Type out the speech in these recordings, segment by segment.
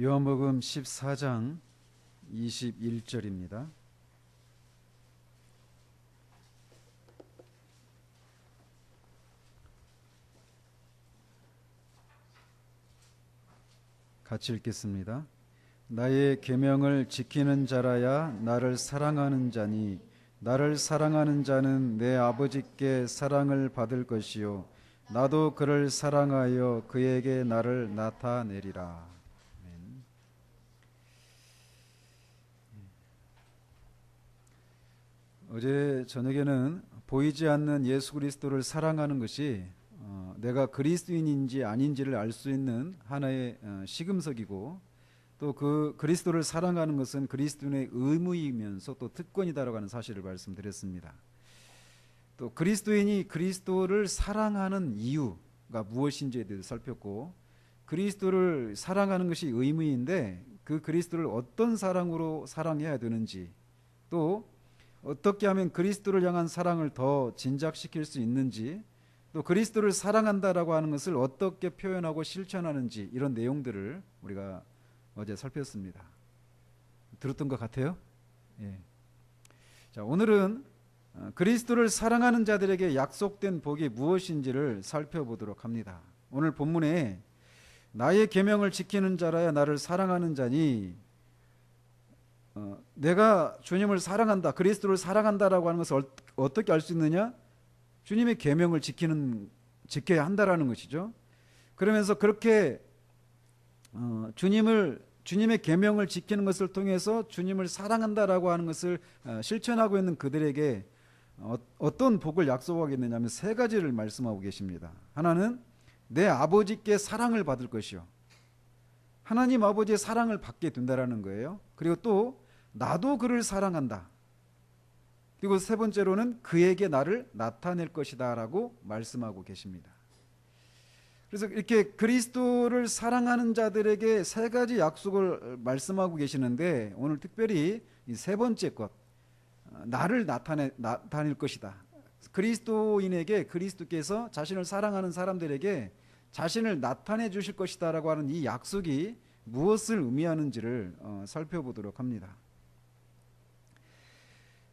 요한복음 14장 21절입니다. 같이 읽겠습니다. 나의 계명을 지키는 자라야 나를 사랑하는 자니 나를 사랑하는 자는 내 아버지께 사랑을 받을 것이요 나도 그를 사랑하여 그에게 나를 나타내리라. 아멘. 어제 저녁에는 보이지 않는 예수 그리스도를 사랑하는 것이 내가 그리스도인인지 아닌지를 알 수 있는 하나의 시금석이고, 또 그 그리스도를 사랑하는 것은 그리스도인의 의무이면서 또 특권이다라고 하는 사실을 말씀드렸습니다. 또 그리스도인이 그리스도를 사랑하는 이유가 무엇인지에 대해서 살폈고, 그리스도를 사랑하는 것이 의무인데 그 그리스도를 어떤 사랑으로 사랑해야 되는지, 또 어떻게 하면 그리스도를 향한 사랑을 더 진작시킬 수 있는지, 또 그리스도를 사랑한다라고 하는 것을 어떻게 표현하고 실천하는지, 이런 내용들을 우리가 어제 살폈습니다. 들었던 것 같아요? 예. 자, 오늘은 그리스도를 사랑하는 자들에게 약속된 복이 무엇인지를 살펴보도록 합니다. 오늘 본문에 나의 계명을 지키는 자라야 나를 사랑하는 자니, 내가 주님을 사랑한다, 그리스도를 사랑한다라고 하는 것을 어떻게 알 수 있느냐? 주님의 계명을 지켜야 한다라는 것이죠. 그러면서 그렇게 주님의 계명을 지키는 것을 통해서 주님을 사랑한다라고 하는 것을 실천하고 있는 그들에게 어떤 복을 약속하겠느냐 하면 세 가지를 말씀하고 계십니다. 하나는 내 아버지께 사랑을 받을 것이요, 하나님 아버지의 사랑을 받게 된다라는 거예요. 그리고 또 나도 그를 사랑한다. 그리고 세 번째로는 그에게 나를 나타낼 것이다 라고 말씀하고 계십니다. 그래서 이렇게 그리스도를 사랑하는 자들에게 세 가지 약속을 말씀하고 계시는데, 오늘 특별히 이 세 번째 것, 나를 나타낼 것이다. 그리스도인에게, 그리스도께서 자신을 사랑하는 사람들에게 자신을 나타내 주실 것이다 라고 하는 이 약속이 무엇을 의미하는지를 살펴보도록 합니다.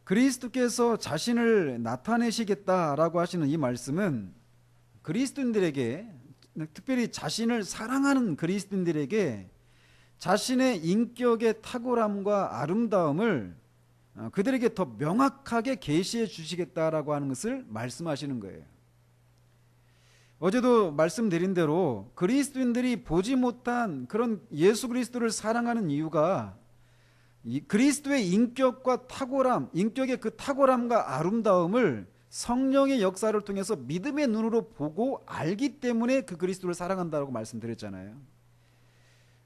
그리스도께서 자신을 나타내시겠다라고 하시는 이 말씀은 그리스도인들에게, 특별히 자신을 사랑하는 그리스도인들에게 자신의 인격의 탁월함과 아름다움을 그들에게 더 명확하게 계시해 주시겠다라고 하는 것을 말씀하시는 거예요. 어제도 말씀드린 대로 그리스도인들이 보지 못한 그런 예수 그리스도를 사랑하는 이유가 이 그리스도의 인격과 탁월함, 인격의 그 탁월함과 아름다움을 성령의 역사를 통해서 믿음의 눈으로 보고 알기 때문에 그 그리스도를 사랑한다고 말씀드렸잖아요.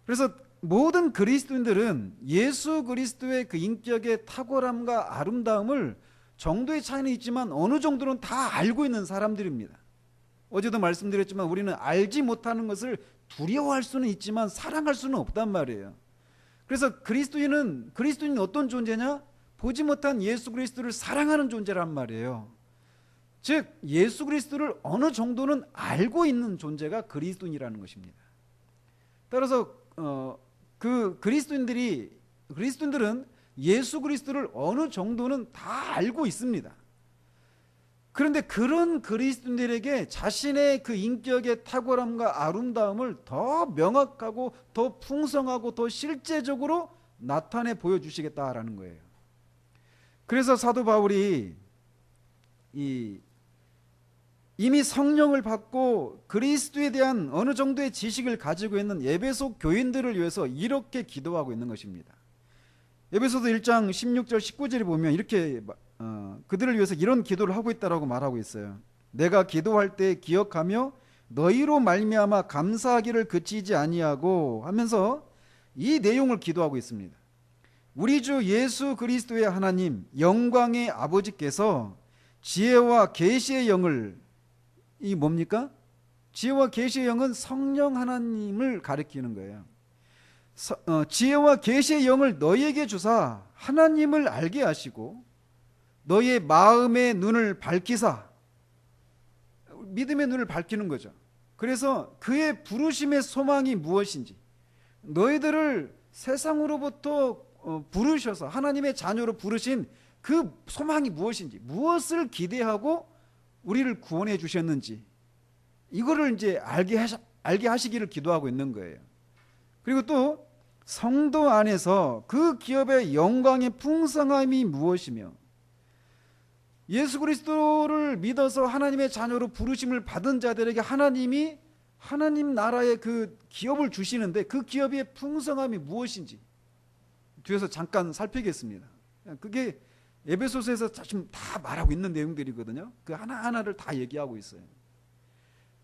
그래서 모든 그리스도인들은 예수 그리스도의 그 인격의 탁월함과 아름다움을 정도의 차이는 있지만 어느 정도는 다 알고 있는 사람들입니다. 어제도 말씀드렸지만 우리는 알지 못하는 것을 두려워할 수는 있지만 사랑할 수는 없단 말이에요. 그래서 그리스도인은 어떤 존재냐? 보지 못한 예수 그리스도를 사랑하는 존재란 말이에요. 즉 예수 그리스도를 어느 정도는 알고 있는 존재가 그리스도인이라는 것입니다. 따라서 그 그리스도인들은 예수 그리스도를 어느 정도는 다 알고 있습니다. 그런데 그런 그리스도인들에게 자신의 그 인격의 탁월함과 아름다움을 더 명확하고 더 풍성하고 더 실제적으로 나타내 보여주시겠다라는 거예요. 그래서 사도 바울이 이미 성령을 받고 그리스도에 대한 어느 정도의 지식을 가지고 있는 에베소 교인들을 위해서 이렇게 기도하고 있는 것입니다. 에베소서 1장 16절 19절에 보면 이렇게 그들을 위해서 이런 기도를 하고 있다라고 말하고 있어요. 내가 기도할 때 기억하며 너희로 말미암아 감사하기를 그치지 아니하고 하면서 이 내용을 기도하고 있습니다. 우리 주 예수 그리스도의 하나님 영광의 아버지께서 지혜와 계시의 영을, 이 뭡니까? 지혜와 계시의 영은 성령 하나님을 가리키는 거예요. 지혜와 계시의 영을 너희에게 주사 하나님을 알게 하시고 너희의 마음의 눈을 밝히사, 믿음의 눈을 밝히는 거죠. 그래서 그의 부르심의 소망이 무엇인지, 너희들을 세상으로부터 부르셔서 하나님의 자녀로 부르신 그 소망이 무엇인지, 무엇을 기대하고 우리를 구원해 주셨는지, 이거를 이제 알게 하시기를 기도하고 있는 거예요. 그리고 또 성도 안에서 그 기업의 영광의 풍성함이 무엇이며, 예수 그리스도를 믿어서 하나님의 자녀로 부르심을 받은 자들에게 하나님이 하나님 나라의 그 기업을 주시는데 그 기업의 풍성함이 무엇인지 뒤에서 잠깐 살피겠습니다. 그게 에베소서에서 지금 다 말하고 있는 내용들이거든요. 그 하나하나를 다 얘기하고 있어요.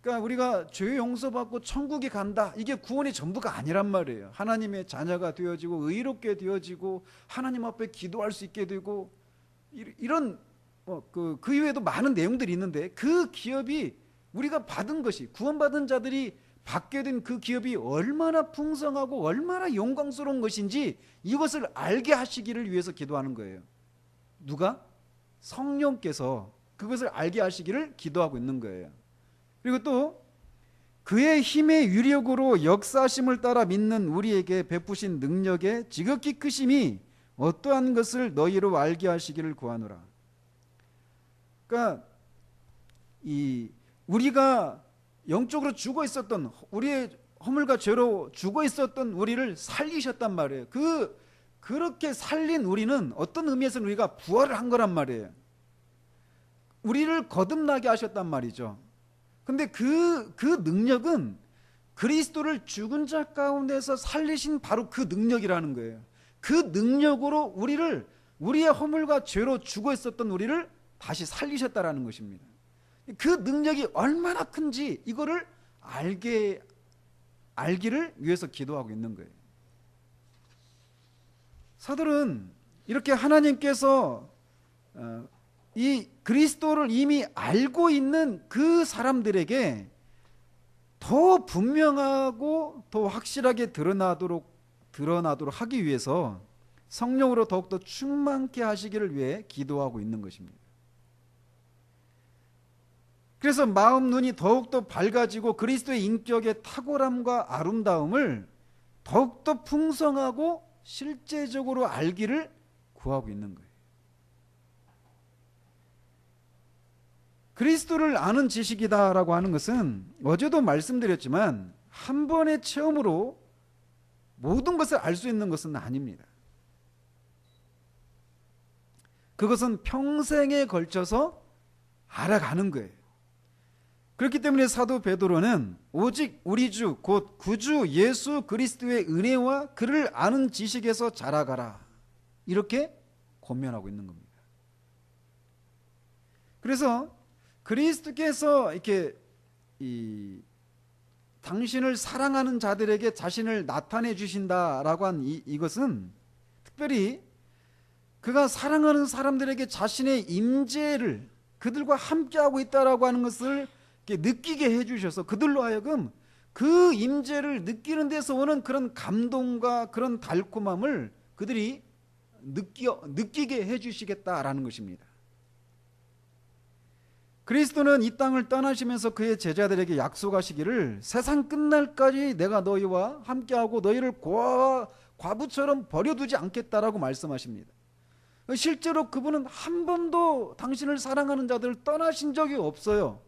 그러니까 우리가 죄 용서받고 천국에 간다, 이게 구원이 전부가 아니란 말이에요. 하나님의 자녀가 되어지고 의롭게 되어지고 하나님 앞에 기도할 수 있게 되고 이런 그 이외에도 많은 내용들이 있는데, 그 기업이 우리가 받은 것이, 구원받은 자들이 받게 된 그 기업이 얼마나 풍성하고 얼마나 영광스러운 것인지 이것을 알게 하시기를 위해서 기도하는 거예요. 누가? 성령께서 그것을 알게 하시기를 기도하고 있는 거예요. 그리고 또 그의 힘의 유력으로 역사심을 따라 믿는 우리에게 베푸신 능력의 지극히 크심이 어떠한 것을 너희로 알게 하시기를 구하노라. 그러니까 우리가 영적으로 죽어 있었던, 우리의 허물과 죄로 죽어 있었던 우리를 살리셨단 말이에요. 그렇게 살린 우리는 어떤 의미에서는 우리가 부활을 한 거란 말이에요. 우리를 거듭나게 하셨단 말이죠. 근데 그 능력은 그리스도를 죽은 자 가운데서 살리신 바로 그 능력이라는 거예요. 그 능력으로 우리의 허물과 죄로 죽어 있었던 우리를 다시 살리셨다라는 것입니다. 그 능력이 얼마나 큰지 이거를 알기를 위해서 기도하고 있는 거예요. 사도는 이렇게 하나님께서 이 그리스도를 이미 알고 있는 그 사람들에게 더 분명하고 더 확실하게 드러나도록 하기 위해서 성령으로 더욱더 충만케 하시기를 위해 기도하고 있는 것입니다. 그래서 마음 눈이 더욱더 밝아지고 그리스도의 인격의 탁월함과 아름다움을 더욱더 풍성하고 실제적으로 알기를 구하고 있는 거예요. 그리스도를 아는 지식이다라고 하는 것은 어제도 말씀드렸지만 한 번의 체험으로 모든 것을 알 수 있는 것은 아닙니다. 그것은 평생에 걸쳐서 알아가는 거예요. 그렇기 때문에 사도 베드로는 오직 우리 주 곧 구주 예수 그리스도의 은혜와 그를 아는 지식에서 자라가라, 이렇게 권면하고 있는 겁니다. 그래서 그리스도께서 이렇게 당신을 사랑하는 자들에게 자신을 나타내 주신다라고 한 이것은 특별히 그가 사랑하는 사람들에게 자신의 임재를, 그들과 함께하고 있다라고 하는 것을 느끼게 해주셔서 그들로 하여금 그 임재를 느끼는 데서 오는 그런 감동과 그런 달콤함을 그들이 느끼게 해주시겠다라는 것입니다. 그리스도는 이 땅을 떠나시면서 그의 제자들에게 약속하시기를 세상 끝날까지 내가 너희와 함께하고 너희를 과부처럼 버려두지 않겠다라고 말씀하십니다. 실제로 그분은 한 번도 당신을 사랑하는 자들을 떠나신 적이 없어요.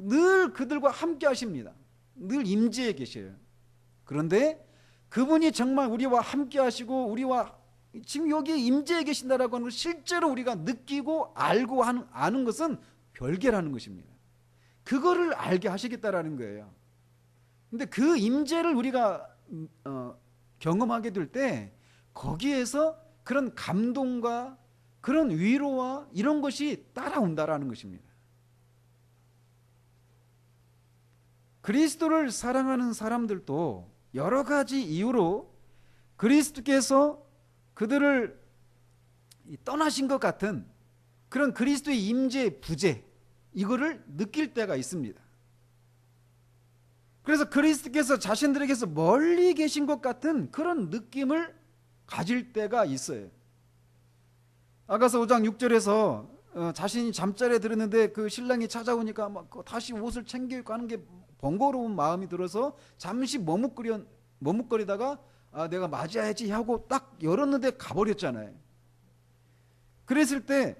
늘 그들과 함께 하십니다. 늘 임재해 계셔요. 그런데 그분이 정말 우리와 함께 하시고 우리와 지금 여기 임재해 계신다라고 하는 걸 실제로 우리가 느끼고 알고 아는 것은 별개라는 것입니다. 그거를 알게 하시겠다라는 거예요. 근데 그 임재를 우리가 경험하게 될 때 거기에서 그런 감동과 그런 위로와 이런 것이 따라온다라는 것입니다. 그리스도를 사랑하는 사람들도 여러 가지 이유로 그리스도께서 그들을 떠나신 것 같은 그런 그리스도의 임재 부재, 이거를 느낄 때가 있습니다. 그래서 그리스도께서 자신들에게서 멀리 계신 것 같은 그런 느낌을 가질 때가 있어요. 아가서 5장 6절에서 자신이 잠자리에 들었는데 그 신랑이 찾아오니까 막 다시 옷을 챙겨 입고 하는 게 번거로운 마음이 들어서 잠시 머뭇거리는 머뭇거리다가 내가 맞아야지 하고 딱 열었는데 가버렸잖아요. 그랬을 때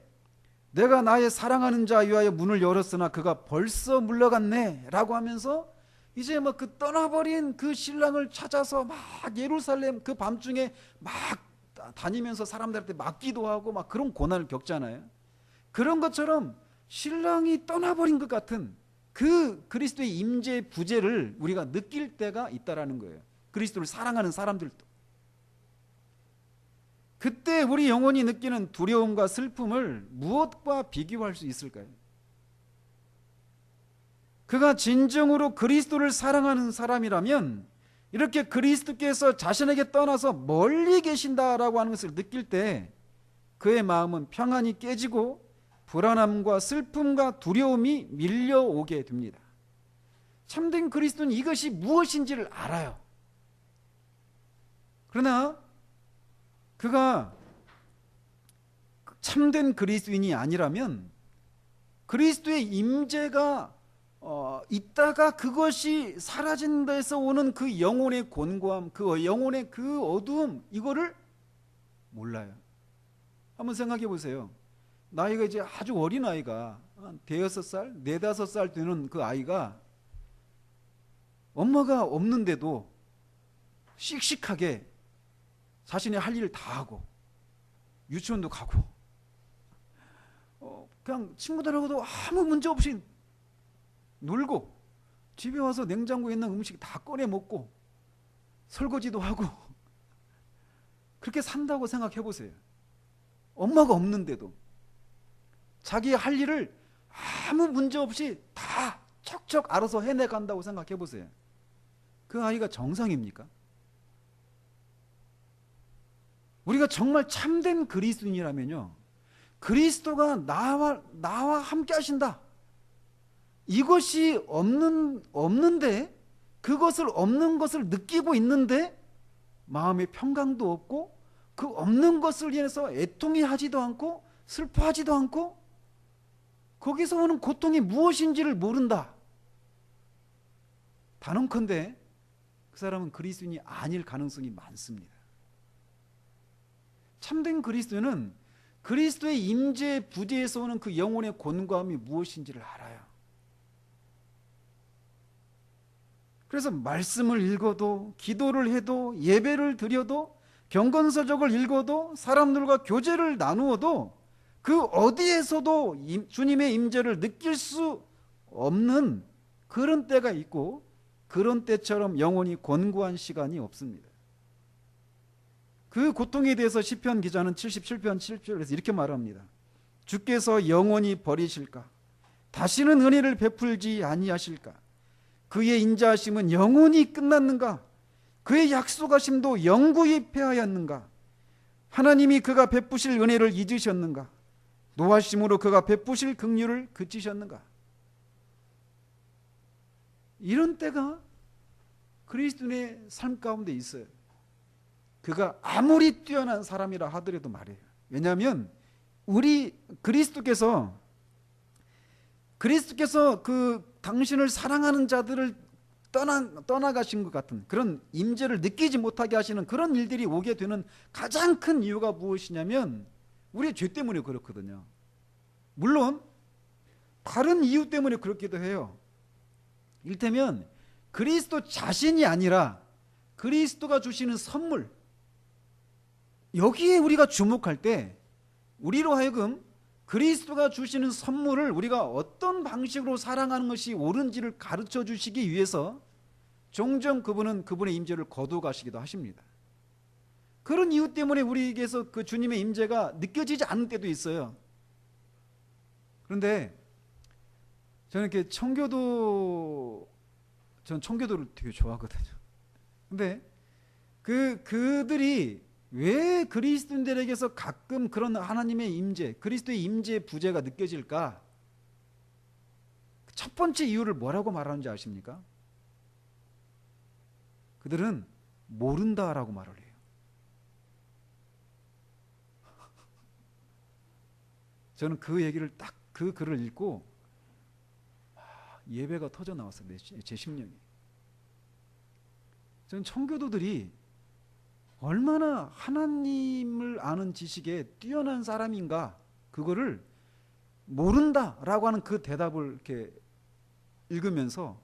내가 나의 사랑하는 자 위하여 문을 열었으나 그가 벌써 물러갔네 라고 하면서 이제 막 그 떠나버린 그 신랑을 찾아서 막 예루살렘 그 밤중에 막 다니면서 사람들한테 맞기도 하고 막 그런 고난을 겪잖아요. 그런 것처럼 신랑이 떠나버린 것 같은 그 그리스도의 임재 부재를 우리가 느낄 때가 있다라는 거예요. 그리스도를 사랑하는 사람들도. 그때 우리 영혼이 느끼는 두려움과 슬픔을 무엇과 비교할 수 있을까요? 그가 진정으로 그리스도를 사랑하는 사람이라면 이렇게 그리스도께서 자신에게 떠나서 멀리 계신다라고 하는 것을 느낄 때 그의 마음은 평안이 깨지고 불안함과 슬픔과 두려움이 밀려오게 됩니다. 참된 그리스도는 이것이 무엇인지를 알아요. 그러나 그가 참된 그리스도인이 아니라면 그리스도의 임재가 있다가 그것이 사라진 데서 오는 그 영혼의 곤고함, 그 영혼의 그 어두움, 이거를 몰라요. 한번 생각해 보세요. 나이가 이제 아주 어린 아이가 한 대여섯 살, 네다섯 살 되는 그 아이가 엄마가 없는데도 씩씩하게 자신의 할 일을 다 하고 유치원도 가고 그냥 친구들하고도 아무 문제 없이 놀고 집에 와서 냉장고에 있는 음식 다 꺼내 먹고 설거지도 하고 그렇게 산다고 생각해 보세요. 엄마가 없는데도 자기 할 일을 아무 문제 없이 다 척척 알아서 해내간다고 생각해 보세요. 그 아이가 정상입니까? 우리가 정말 참된 그리스도인이라면요, 그리스도가 나와 함께 하신다, 이것이 없는데, 그것을 없는 것을 느끼고 있는데 마음의 평강도 없고 그 없는 것을 인해서 애통해 하지도 않고 슬퍼하지도 않고 거기서 오는 고통이 무엇인지를 모른다. 단언컨대 그 사람은 그리스도인이 아닐 가능성이 많습니다. 참된 그리스도는 그리스도의 임재 부재에서 오는 그 영혼의 곤고함이 무엇인지를 알아요. 그래서 말씀을 읽어도 기도를 해도 예배를 드려도 경건서적을 읽어도 사람들과 교제를 나누어도 그 어디에서도 주님의 임재를 느낄 수 없는 그런 때가 있고 그런 때처럼 영혼이 곤고한 시간이 없습니다. 그 고통에 대해서 시편 기자는 77편 7절에서 이렇게 말합니다. 주께서 영원히 버리실까? 다시는 은혜를 베풀지 아니하실까? 그의 인자하심은 영원히 끝났는가? 그의 약속하심도 영구히 패하였는가? 하나님이 그가 베푸실 은혜를 잊으셨는가? 노하심으로 그가 베푸실 긍휼을 그치셨는가? 이런 때가 그리스도인의 삶 가운데 있어요. 그가 아무리 뛰어난 사람이라 하더라도 말이에요. 왜냐하면 우리 그리스도께서 그 당신을 사랑하는 자들을 떠나가신 것 같은 그런 임재를 느끼지 못하게 하시는 그런 일들이 오게 되는 가장 큰 이유가 무엇이냐면 우리의 죄 때문에 그렇거든요. 물론 다른 이유 때문에 그렇기도 해요. 이를테면 그리스도 자신이 아니라 그리스도가 주시는 선물, 여기에 우리가 주목할 때 우리로 하여금 그리스도가 주시는 선물을 우리가 어떤 방식으로 사랑하는 것이 옳은지를 가르쳐 주시기 위해서 종종 그분은 그분의 임재를 거둬가시기도 하십니다. 그런 이유 때문에 우리에게서 그 주님의 임재가 느껴지지 않는 때도 있어요. 그런데 저는 이렇게 전 청교도를 되게 좋아하거든요. 근데 그들이 왜 그리스도인들에게서 가끔 그런 하나님의 임재, 그리스도의 임재 부재가 느껴질까? 첫 번째 이유를 뭐라고 말하는지 아십니까? 그들은 모른다라고 말을 해요. 저는 그 얘기를 딱 그 글을 읽고 예배가 터져 나왔어요. 제 심령이. 저는 청교도들이 얼마나 하나님을 아는 지식에 뛰어난 사람인가, 그거를 모른다라고 하는 그 대답을 이렇게 읽으면서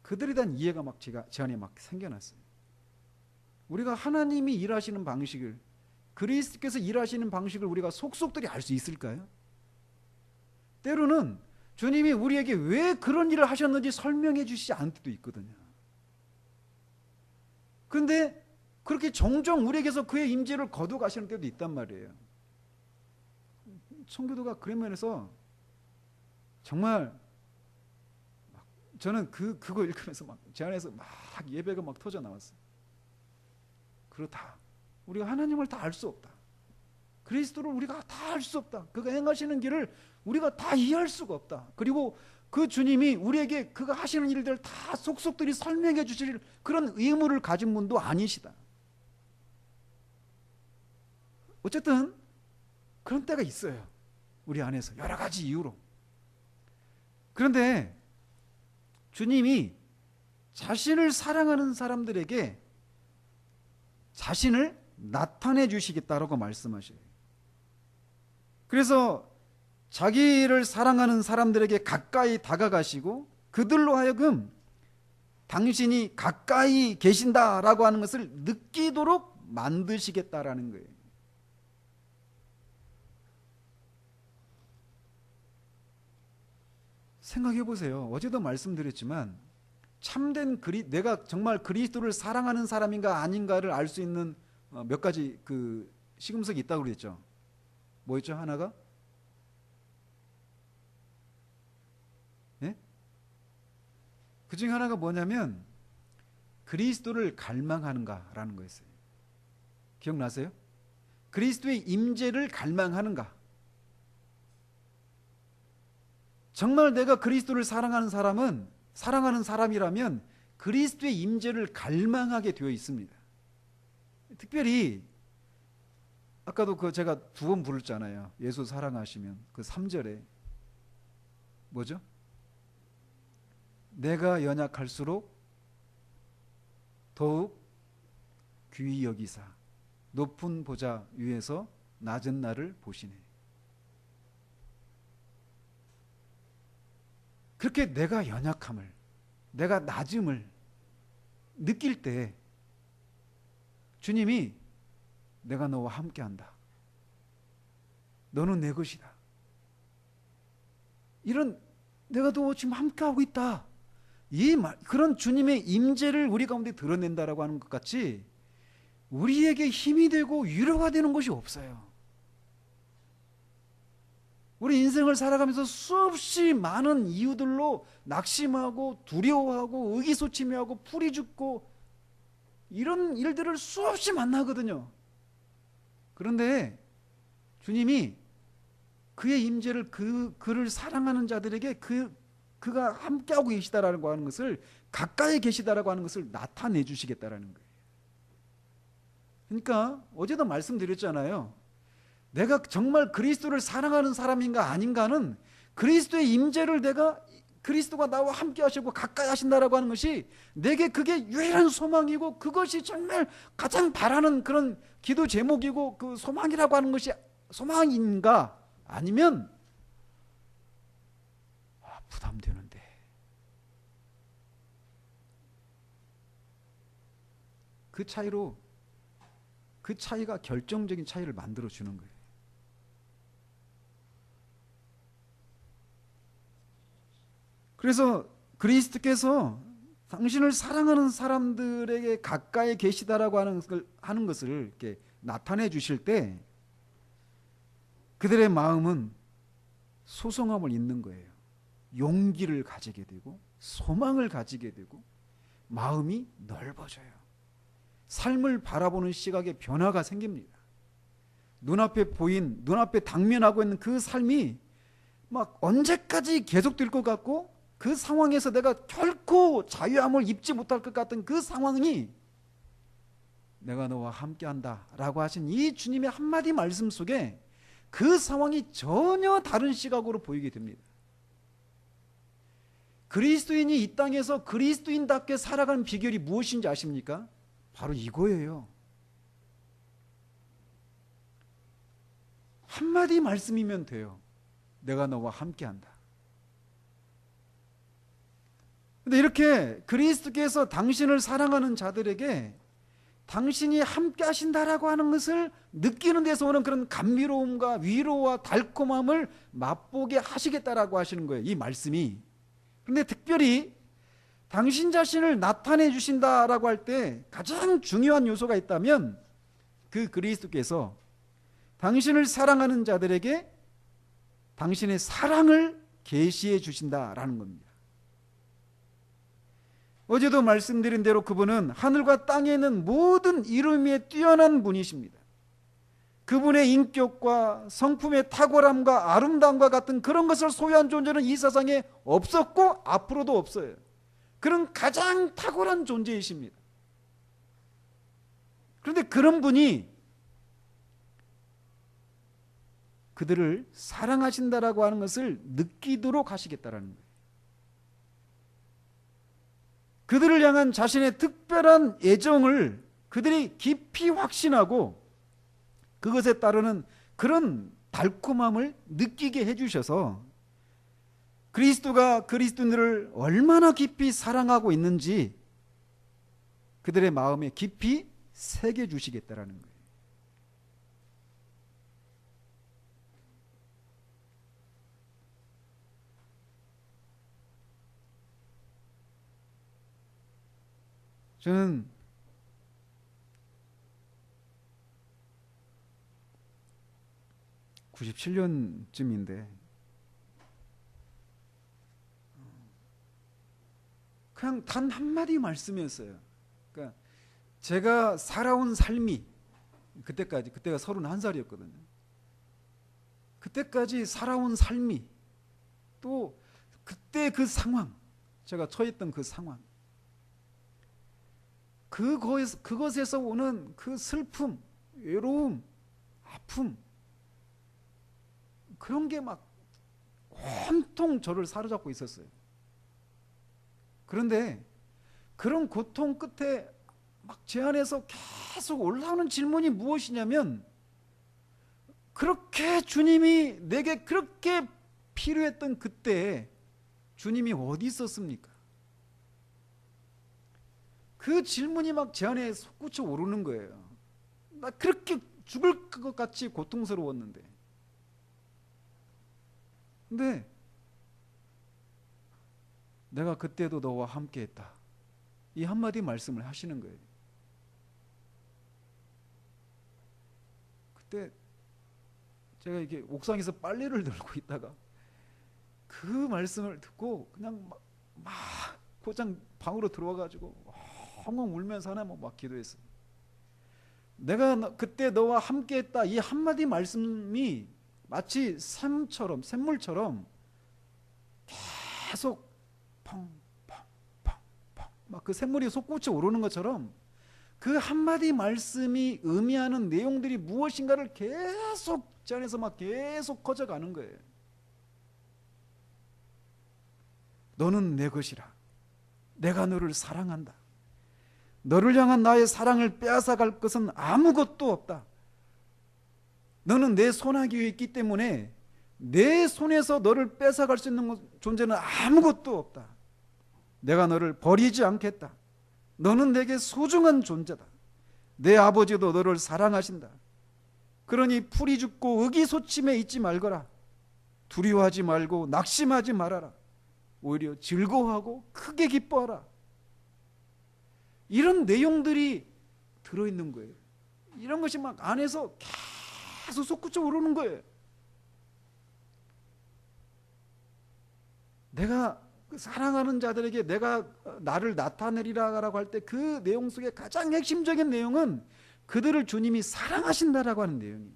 그들에 대한 이해가 막 제 안에 막 생겨났어요. 우리가 하나님이 일하시는 방식을, 그리스도께서 일하시는 방식을 우리가 속속들이 알 수 있을까요? 때로는 주님이 우리에게 왜 그런 일을 하셨는지 설명해 주시지 않을 때도 있거든요. 그런데 그렇게 종종 우리에게서 그의 임재를 거둬 가시는 때도 있단 말이에요. 청교도가 그런 면에서 정말 저는 그거 읽으면서 막 제 안에서 막 예배가 막 터져 나왔어요. 그렇다. 우리가 하나님을 다 알 수 없다. 그리스도를 우리가 다 알 수 없다. 그가 행하시는 길을 우리가 다 이해할 수가 없다. 그리고 그 주님이 우리에게 그가 하시는 일들을 다 속속들이 설명해 주실 그런 의무를 가진 분도 아니시다. 어쨌든 그런 때가 있어요. 우리 안에서 여러 가지 이유로. 그런데 주님이 자신을 사랑하는 사람들에게 자신을 나타내 주시겠다라고 말씀하셔요. 그래서 자기를 사랑하는 사람들에게 가까이 다가가시고 그들로 하여금 당신이 가까이 계신다라고 하는 것을 느끼도록 만드시겠다라는 거예요. 생각해 보세요. 어제도 말씀드렸지만 참된 내가 정말 그리스도를 사랑하는 사람인가 아닌가를 알 수 있는 몇 가지 그 시금석이 있다고 그랬죠. 뭐였죠? 하나가? 예? 그 중에 하나가 뭐냐면 그리스도를 갈망하는가라는 거였어요. 기억나세요? 그리스도의 임재를 갈망하는가. 정말 내가 그리스도를 사랑하는 사람이라면 그리스도의 임재를 갈망하게 되어 있습니다. 특별히 아까도 제가 2번 부르잖아요. 예수 사랑하시면 그 3절에 뭐죠? 내가 연약할수록 더욱 귀히 여기사 높은 보좌 위에서 낮은 나를 보시네. 그렇게 내가 연약함을, 내가 낮음을 느낄 때 주님이 내가 너와 함께한다. 너는 내 것이다. 이런 내가 너 지금 함께하고 있다. 그런 주님의 임재를 우리 가운데 드러낸다라고 하는 것 같이 우리에게 힘이 되고 위로가 되는 것이 없어요. 우리 인생을 살아가면서 수없이 많은 이유들로 낙심하고 두려워하고 의기소침해하고 풀이 죽고 이런 일들을 수없이 만나거든요. 그런데 주님이 그의 임재를 그를 사랑하는 자들에게 그가 함께하고 계시다라고 하는 것을, 가까이 계시다라고 하는 것을 나타내 주시겠다라는 거예요. 그러니까 어제도 말씀드렸잖아요. 내가 정말 그리스도를 사랑하는 사람인가 아닌가는 그리스도의 임재를 그리스도가 나와 함께 하시고 가까이 하신다라고 하는 것이 내게 그게 유일한 소망이고 그것이 정말 가장 바라는 그런 기도 제목이고 그 소망이라고 하는 것이 소망인가, 아니면 부담되는데 그 차이가 결정적인 차이를 만들어 주는 거예요. 그래서 그리스도께서 당신을 사랑하는 사람들에게 가까이 계시다라고 하는 것을 이렇게 나타내 주실 때 그들의 마음은 소성함을 잇는 거예요. 용기를 가지게 되고 소망을 가지게 되고 마음이 넓어져요. 삶을 바라보는 시각에 변화가 생깁니다. 눈앞에 당면하고 있는 그 삶이 막 언제까지 계속될 것 같고 그 상황에서 내가 결코 자유함을 입지 못할 것 같은 그 상황이 내가 너와 함께한다 라고 하신 이 주님의 한마디 말씀 속에 그 상황이 전혀 다른 시각으로 보이게 됩니다. 그리스도인이 이 땅에서 그리스도인답게 살아가는 비결이 무엇인지 아십니까? 바로 이거예요. 한마디 말씀이면 돼요. 내가 너와 함께한다. 근데 이렇게 그리스도께서 당신을 사랑하는 자들에게 당신이 함께 하신다라고 하는 것을 느끼는 데서 오는 그런 감미로움과 위로와 달콤함을 맛보게 하시겠다라고 하시는 거예요, 이 말씀이. 그런데 특별히 당신 자신을 나타내 주신다라고 할 때 가장 중요한 요소가 있다면 그 그리스도께서 당신을 사랑하는 자들에게 당신의 사랑을 계시해 주신다라는 겁니다. 어제도 말씀드린 대로 그분은 하늘과 땅에 있는 모든 이름에 뛰어난 분이십니다. 그분의 인격과 성품의 탁월함과 아름다움과 같은 그런 것을 소유한 존재는 이 세상에 없었고 앞으로도 없어요. 그런 가장 탁월한 존재이십니다. 그런데 그런 분이 그들을 사랑하신다라고 하는 것을 느끼도록 하시겠다라는 거예요. 그들을 향한 자신의 특별한 애정을 그들이 깊이 확신하고 그것에 따르는 그런 달콤함을 느끼게 해주셔서 그리스도가 그리스도인들을 얼마나 깊이 사랑하고 있는지 그들의 마음에 깊이 새겨주시겠다라는 거예요. 저는 (97년쯤인데) 그냥 단 한마디 말씀이었어요. 그러니까 제가 살아온 삶이 그때가 31살이었거든요. 그때까지 살아온 삶이 또 그때 그 상황, 제가 처했던 그 상황, 그것에서 오는 그 슬픔, 외로움, 아픔, 그런 게 막 온통 저를 사로잡고 있었어요. 그런데 그런 고통 끝에 막 제 안에서 계속 올라오는 질문이 무엇이냐면, 그렇게 주님이 내게 그렇게 필요했던 그때 주님이 어디 있었습니까? 그 질문이 막 제 안에 솟구쳐 오르는 거예요. 나 그렇게 죽을 것 같이 고통스러웠는데. 근데 내가 그때도 너와 함께 했다, 이 한마디 말씀을 하시는 거예요. 그때 제가 이게 옥상에서 빨래를 들고 있다가 그 말씀을 듣고 그냥 막 곧장 방으로 들어와가지고 엉엉 울면서 하나님 막 기도했어요. 내가 그때 너와 함께했다, 이 한마디 말씀이 마치 샘물처럼 계속 펑펑펑펑 막 그 샘물이 솟구쳐 오르는 것처럼 그 한마디 말씀이 의미하는 내용들이 무엇인가를 계속 제 안에서 막 계속 커져가는 거예요. 너는 내 것이라. 내가 너를 사랑한다. 너를 향한 나의 사랑을 빼앗아갈 것은 아무것도 없다. 너는 내 손아귀에 있기 때문에 내 손에서 너를 뺏어갈 수 있는 존재는 아무것도 없다. 내가 너를 버리지 않겠다. 너는 내게 소중한 존재다. 내 아버지도 너를 사랑하신다. 그러니 풀이 죽고 의기소침해 있지 말거라. 두려워하지 말고 낙심하지 말아라. 오히려 즐거워하고 크게 기뻐하라. 이런 내용들이 들어있는 거예요. 이런 것이 막 안에서 계속 솟구쳐 오르는 거예요. 내가 사랑하는 자들에게 내가 나를 나타내리라고 할 때 그 내용 속에 가장 핵심적인 내용은 그들을 주님이 사랑하신다라고 하는 내용이에요.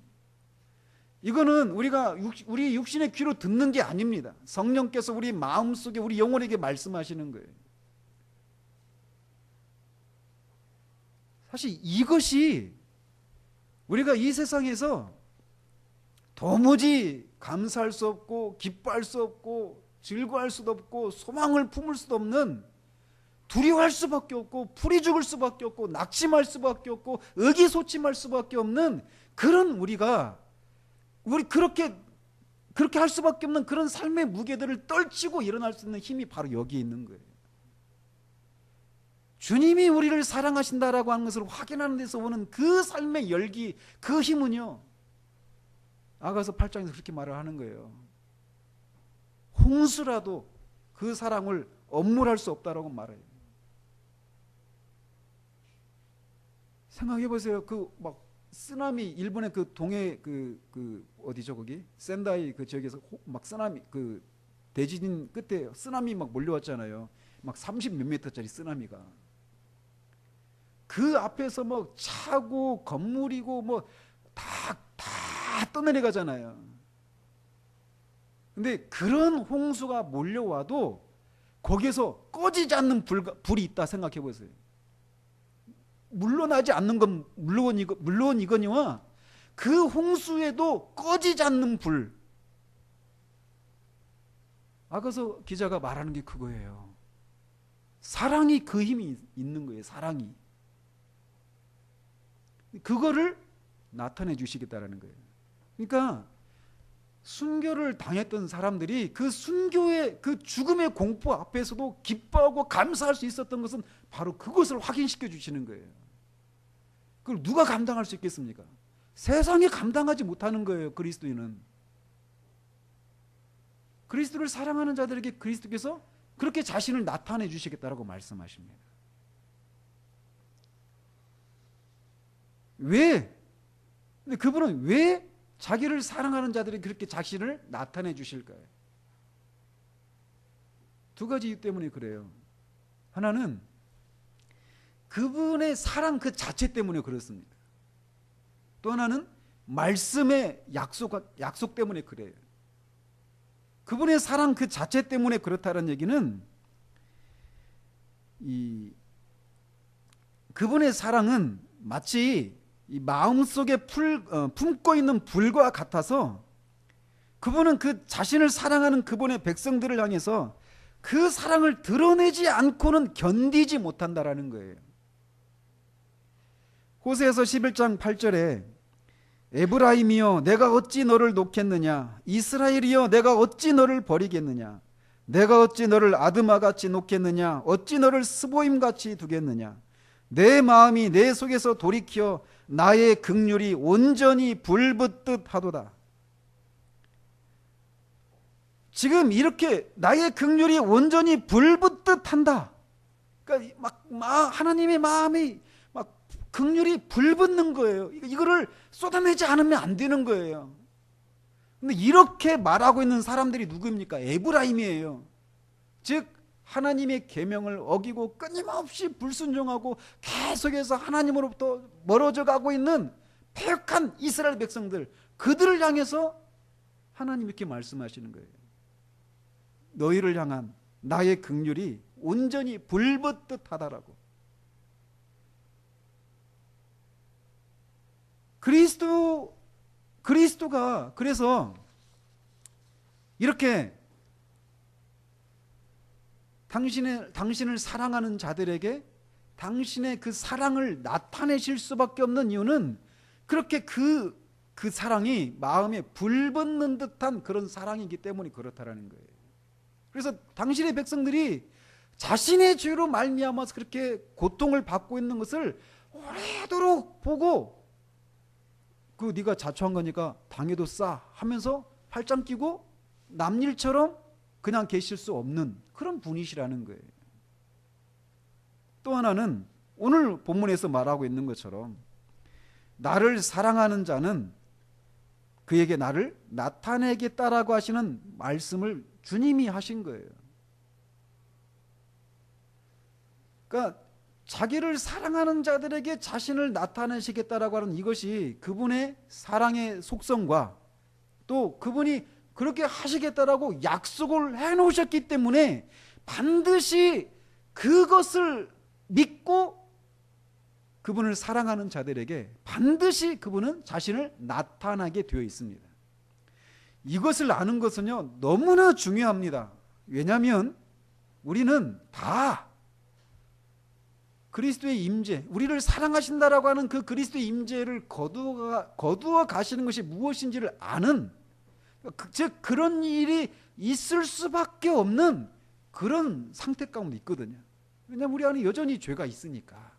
이거는 우리 육신의 귀로 듣는 게 아닙니다. 성령께서 우리 마음속에 우리 영혼에게 말씀하시는 거예요. 사실 이것이 우리가 이 세상에서 도무지 감사할 수 없고 기뻐할 수 없고 즐거워할 수도 없고 소망을 품을 수도 없는, 두려워할 수밖에 없고 풀이 죽을 수밖에 없고 낙심할 수밖에 없고 의기소침할 수밖에 없는 그런 우리 그렇게 할 수밖에 없는 그런 삶의 무게들을 떨치고 일어날 수 있는 힘이 바로 여기에 있는 거예요. 주님이 우리를 사랑하신다라고 하는 것을 확인하는 데서 오는 그 삶의 열기, 그 힘은요, 아가서 8장에서 그렇게 말을 하는 거예요. 홍수라도 그 사랑을 엄물할 수 없다라고 말해요. 생각해 보세요. 그 막 쓰나미, 일본의 그 동해 어디죠 거기? 센다이 그 지역에서 막 쓰나미, 그 대지진 끝에 쓰나미 막 몰려왔잖아요. 막 30 몇 미터짜리 쓰나미가. 그 앞에서 뭐 차고 건물이고 뭐 다 떠내려가잖아요. 근데 그런 홍수가 몰려와도 거기에서 꺼지지 않는 불이 있다 생각해 보세요. 물러나지 않는 건 물론이거니와 그 홍수에도 꺼지지 않는 불. 아가서 기자가 말하는 게 그거예요. 사랑이 그 힘이 있는 거예요. 사랑이. 그거를 나타내 주시겠다라는 거예요. 그러니까 순교를 당했던 사람들이 그 순교의 그 죽음의 공포 앞에서도 기뻐하고 감사할 수 있었던 것은 바로 그것을 확인시켜 주시는 거예요. 그걸 누가 감당할 수 있겠습니까? 세상이 감당하지 못하는 거예요. 그리스도인은. 그리스도를 사랑하는 자들에게 그리스도께서 그렇게 자신을 나타내 주시겠다라고 말씀하십니다. 왜? 근데 그분은 왜 자기를 사랑하는 자들이 그렇게 자신을 나타내 주실까요? 두 가지 이유 때문에 그래요. 하나는 그분의 사랑 그 자체 때문에 그렇습니다. 또 하나는 말씀의 약속 때문에 그래요. 그분의 사랑 그 자체 때문에 그렇다는 얘기는 그분의 사랑은 마치 이 마음속에 품고 있는 불과 같아서 그분은 그 자신을 사랑하는 그분의 백성들을 향해서 그 사랑을 드러내지 않고는 견디지 못한다라는 거예요. 호세아서 11장 8절에 에브라임이여 내가 어찌 너를 놓겠느냐, 이스라엘이여 내가 어찌 너를 버리겠느냐, 내가 어찌 너를 아드마같이 놓겠느냐, 어찌 너를 스보임같이 두겠느냐, 내 마음이 내 속에서 돌이켜 나의 긍휼이 온전히 불붙듯 하도다. 지금 이렇게 나의 긍휼이 온전히 불붙듯 한다. 그러니까 하나님의 마음이 막 긍휼이 불붙는 거예요. 이거를 쏟아내지 않으면 안 되는 거예요. 근데 이렇게 말하고 있는 사람들이 누구입니까? 에브라임이에요. 즉 하나님의 계명을 어기고 끊임없이 불순종하고 계속해서 하나님으로부터 멀어져 가고 있는 패역한 이스라엘 백성들, 그들을 향해서 하나님 이렇게 말씀하시는 거예요. 너희를 향한 나의 긍휼이 온전히 불붙듯 하다라고. 그리스도가 그래서 이렇게 당신을 사랑하는 자들에게 당신의 그 사랑을 나타내실 수밖에 없는 이유는 그렇게 그 사랑이 마음에 불붙는 듯한 그런 사랑이기 때문에 그렇다라는 거예요. 그래서 당신의 백성들이 자신의 죄로 말미암아서 그렇게 고통을 받고 있는 것을 오래도록 보고 네가 자초한 거니까 당해도 싸 하면서 팔짱 끼고 남일처럼 그냥 계실 수 없는 그런 분이시라는 거예요. 또 하나는 오늘 본문에서 말하고 있는 것처럼 나를 사랑하는 자는 그에게 나를 나타내겠다라고 하시는 말씀을 주님이 하신 거예요. 그러니까 자기를 사랑하는 자들에게 자신을 나타내시겠다라고 하는 이것이 그분의 사랑의 속성과 또 그분이 그렇게 하시겠다라고 약속을 해놓으셨기 때문에 반드시 그것을 믿고 그분을 사랑하는 자들에게 반드시 그분은 자신을 나타나게 되어 있습니다. 이것을 아는 것은요 너무나 중요합니다. 왜냐하면 우리는 다 그리스도의 임재, 우리를 사랑하신다라고 하는 그 그리스도의 임재를 거두어 가시는 것이 무엇인지를 아는, 즉 그런 일이 있을 수밖에 없는 그런 상태 가운데 있거든요. 왜냐하면 우리 안에 여전히 죄가 있으니까.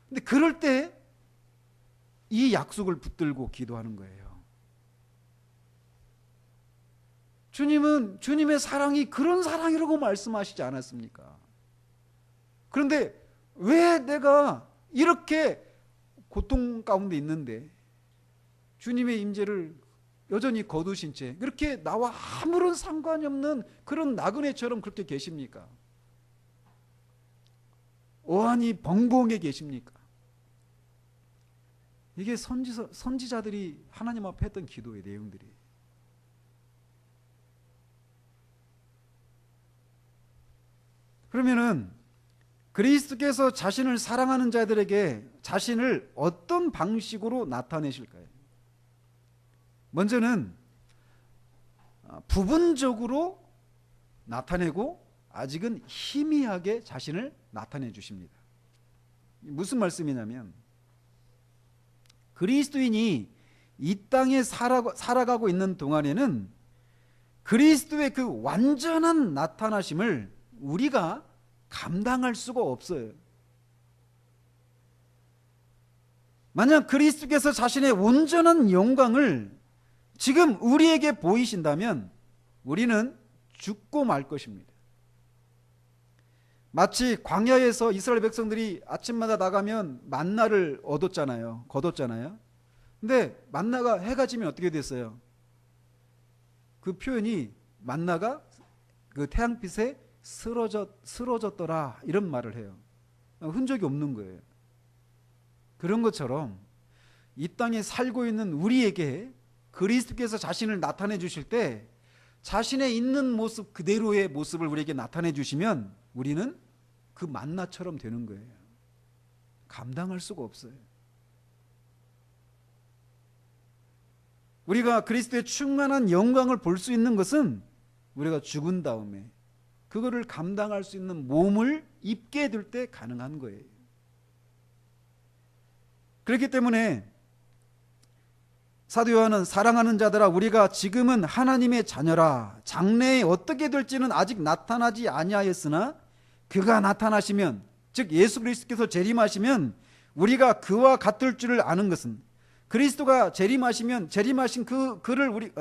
근데 그럴 때 이 약속을 붙들고 기도하는 거예요. 주님은 주님의 사랑이 그런 사랑이라고 말씀하시지 않았습니까? 그런데 왜 내가 이렇게 고통 가운데 있는데 주님의 임재를 여전히 거두신 채 그렇게 나와 아무런 상관이 없는 그런 나그네처럼 그렇게 계십니까? 어안이 벙벙해 계십니까? 이게 선지자들이 하나님 앞에 했던 기도의 내용들이. 그러면은 그리스도께서 자신을 사랑하는 자들에게 자신을 어떤 방식으로 나타내실까요? 먼저는 부분적으로 나타내고 아직은 희미하게 자신을 나타내 주십니다. 무슨 말씀이냐면 그리스도인이 이 땅에 살아가고 있는 동안에는 그리스도의 그 완전한 나타나심을 우리가 감당할 수가 없어요. 만약 그리스도께서 자신의 온전한 영광을 지금 우리에게 보이신다면 우리는 죽고 말 것입니다. 마치 광야에서 이스라엘 백성들이 아침마다 나가면 만나를 거뒀잖아요. 근데 만나가 해가 지면 어떻게 됐어요? 그 표현이 만나가 그 태양빛에 쓰러졌더라 이런 말을 해요. 흔적이 없는 거예요. 그런 것처럼 이 땅에 살고 있는 우리에게 그리스도께서 자신을 나타내 주실 때 자신의 있는 모습 그대로의 모습을 우리에게 나타내 주시면 우리는 그 만나처럼 되는 거예요. 감당할 수가 없어요. 우리가 그리스도의 충만한 영광을 볼 수 있는 것은 우리가 죽은 다음에 그거를 감당할 수 있는 몸을 입게 될 때 가능한 거예요. 그렇기 때문에 사도 요한은 사랑하는 자들아 우리가 지금은 하나님의 자녀라 장래에 어떻게 될지는 아직 나타나지 아니하였으나 그가 나타나시면 즉 예수 그리스도께서 재림하시면 우리가 그와 같을 줄을 아는 것은 그리스도가 재림하시면 재림하신 그를 우리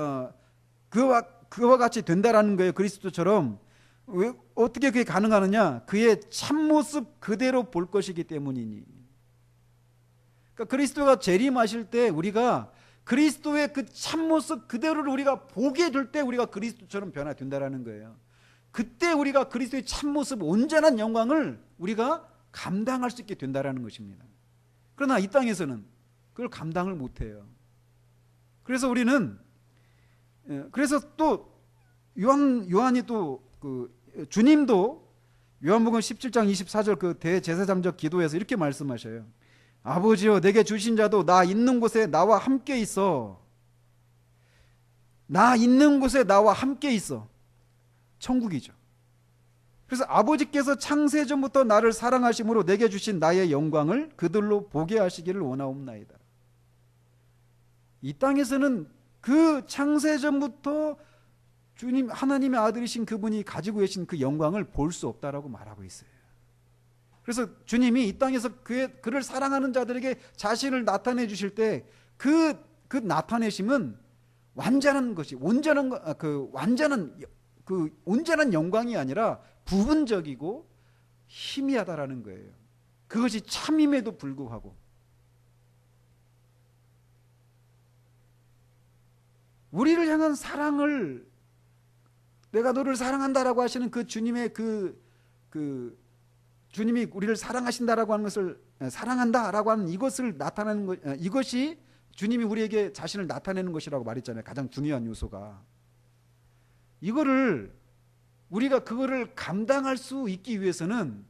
그와 같이 된다라는 거예요. 그리스도처럼. 왜, 어떻게 그게 가능하느냐? 그의 참모습 그대로 볼 것이기 때문이니. 그러니까 그리스도가 재림하실 때 우리가 그리스도의 그 참모습 그대로를 우리가 보게 될 때 우리가 그리스도처럼 변화된다라는 거예요. 그때 우리가 그리스도의 참모습 온전한 영광을 우리가 감당할 수 있게 된다라는 것입니다. 그러나 이 땅에서는 그걸 감당을 못해요. 그래서 우리는 그래서 또 요한이 또 주님도 요한복음 17장 24절 그 대제사장적 기도에서 이렇게 말씀하셔요. 아버지여 내게 주신 자도 나 있는 곳에 나와 함께 있어. 나 있는 곳에 나와 함께 있어. 천국이죠. 그래서 아버지께서 창세전부터 나를 사랑하심으로 내게 주신 나의 영광을 그들로 보게 하시기를 원하옵나이다. 이 땅에서는 그 창세전부터 주님 하나님의 아들이신 그분이 가지고 계신 그 영광을 볼 수 없다라고 말하고 있어요. 그래서 주님이 이 땅에서 그를 사랑하는 자들에게 자신을 나타내 주실 때 그 나타내심은 완전한 것이 온전한 영광이 아니라 부분적이고 희미하다라는 거예요. 그것이 참임에도 불구하고 우리를 향한 사랑을 내가 너를 사랑한다라고 하시는 그 주님의 주님이 우리를 사랑하신다라고 하는 것을 사랑한다라고 하는 이것을 나타내는 것 이것이 주님이 우리에게 자신을 나타내는 것이라고 말했잖아요. 가장 중요한 요소가 이거를 우리가 그거를 감당할 수 있기 위해서는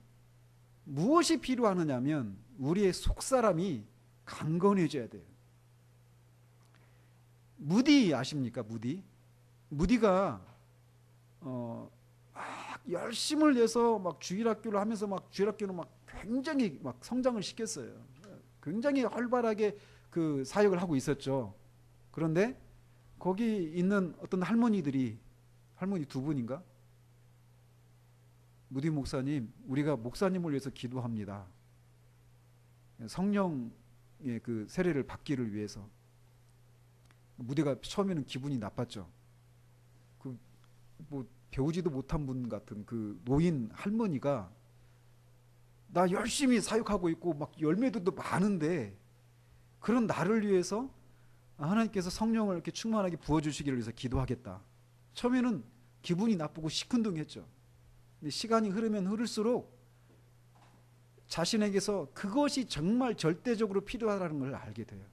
무엇이 필요하느냐면 우리의 속사람이 강건해져야 돼요. 무디 아십니까? 무디가 열심을 내서 막 주일학교를 하면서 막 주일학교는 막 굉장히 막 성장을 시켰어요. 굉장히 활발하게 그 사역을 하고 있었죠. 그런데 거기 있는 어떤 할머니 두 분인가? 무디 목사님, 우리가 목사님을 위해서 기도합니다. 성령의 그 세례를 받기를 위해서. 무디가 처음에는 기분이 나빴죠. 그 뭐 배우지도 못한 분 같은 그 노인 할머니가 나 열심히 사역하고 있고 막 열매도 많은데 그런 나를 위해서 하나님께서 성령을 이렇게 충만하게 부어주시기를 위해서 기도하겠다. 처음에는 기분이 나쁘고 시큰둥했죠. 근데 시간이 흐르면 흐를수록 자신에게서 그것이 정말 절대적으로 필요하다는 걸 알게 돼요.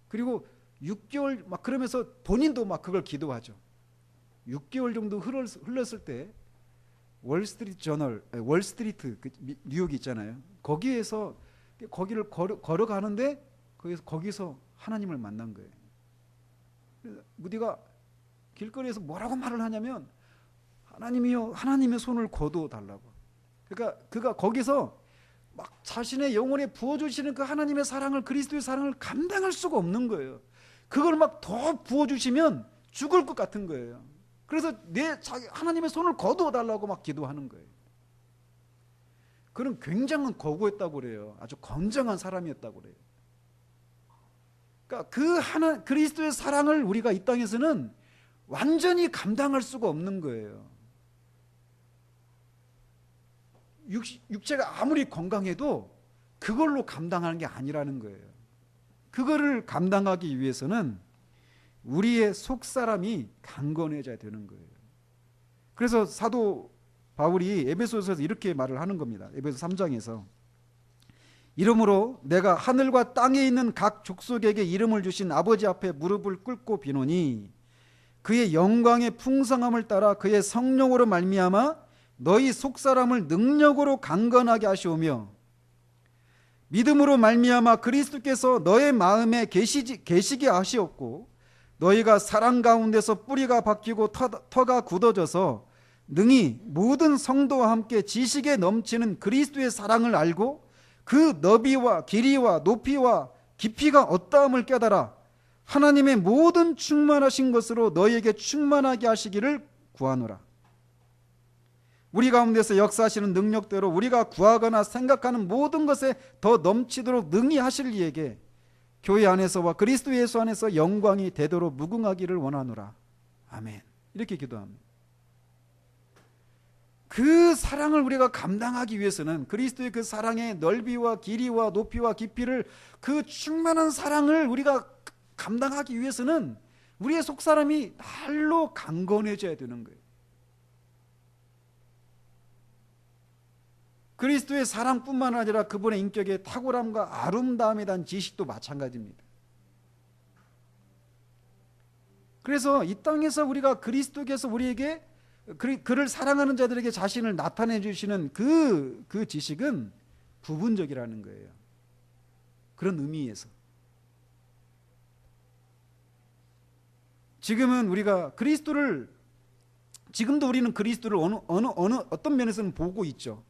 그리고 6개월 막 그러면서 본인도 막 그걸 기도하죠. 6개월 정도 흘렀을 때 월스트리트 뉴욕이 있잖아요. 거기를 걸어가는데 거기서 하나님을 만난 거예요. 무디가 길거리에서 뭐라고 말을 하냐면 하나님이요, 하나님의 손을 거두어 달라고. 그러니까 그가 거기서 막 자신의 영혼에 부어주시는 그 하나님의 사랑을, 그리스도의 사랑을 감당할 수가 없는 거예요. 그걸 막 더 부어주시면 죽을 것 같은 거예요. 그래서 하나님의 손을 거두어 달라고 막 기도하는 거예요. 그는 굉장한 거구였다고 그래요. 아주 건장한 사람이었다고 그래요. 그러니까 그리스도의 사랑을 우리가 이 땅에서는 완전히 감당할 수가 없는 거예요. 육체가 아무리 건강해도 그걸로 감당하는 게 아니라는 거예요. 그거를 감당하기 위해서는 우리의 속사람이 강건해져야 되는 거예요. 그래서 사도 바울이 에베소서에서 이렇게 말을 하는 겁니다. 에베소 3장에서 이러므로 내가 하늘과 땅에 있는 각 족속에게 이름을 주신 아버지 앞에 무릎을 꿇고 비노니 그의 영광의 풍성함을 따라 그의 성령으로 말미암아 너희 속사람을 능력으로 강건하게 하시오며 믿음으로 말미암아 그리스도께서 너의 마음에 계시게 하시옵고 너희가 사랑 가운데서 뿌리가 박히고 터가 굳어져서 능히 모든 성도와 함께 지식에 넘치는 그리스도의 사랑을 알고 그 너비와 길이와 높이와 깊이가 어떠함을 깨달아 하나님의 모든 충만하신 것으로 너희에게 충만하게 하시기를 구하노라. 우리 가운데서 역사하시는 능력대로 우리가 구하거나 생각하는 모든 것에 더 넘치도록 능히 하실 이에게 교회 안에서와 그리스도 예수 안에서 영광이 되도록 무궁하기를 원하노라. 아멘. 이렇게 기도합니다. 그 사랑을 우리가 감당하기 위해서는 그리스도의 그 사랑의 넓이와 길이와 높이와 깊이를 그 충만한 사랑을 우리가 감당하기 위해서는 우리의 속사람이 날로 강건해져야 되는 거예요. 그리스도의 사랑뿐만 아니라 그분의 인격의 탁월함과 아름다움에 대한 지식도 마찬가지입니다. 그래서 이 땅에서 우리가 그리스도께서 우리에게 그를 사랑하는 자들에게 자신을 나타내 주시는 그 지식은 부분적이라는 거예요. 그런 의미에서 지금도 우리는 그리스도를 어떤 면에서는 보고 있죠.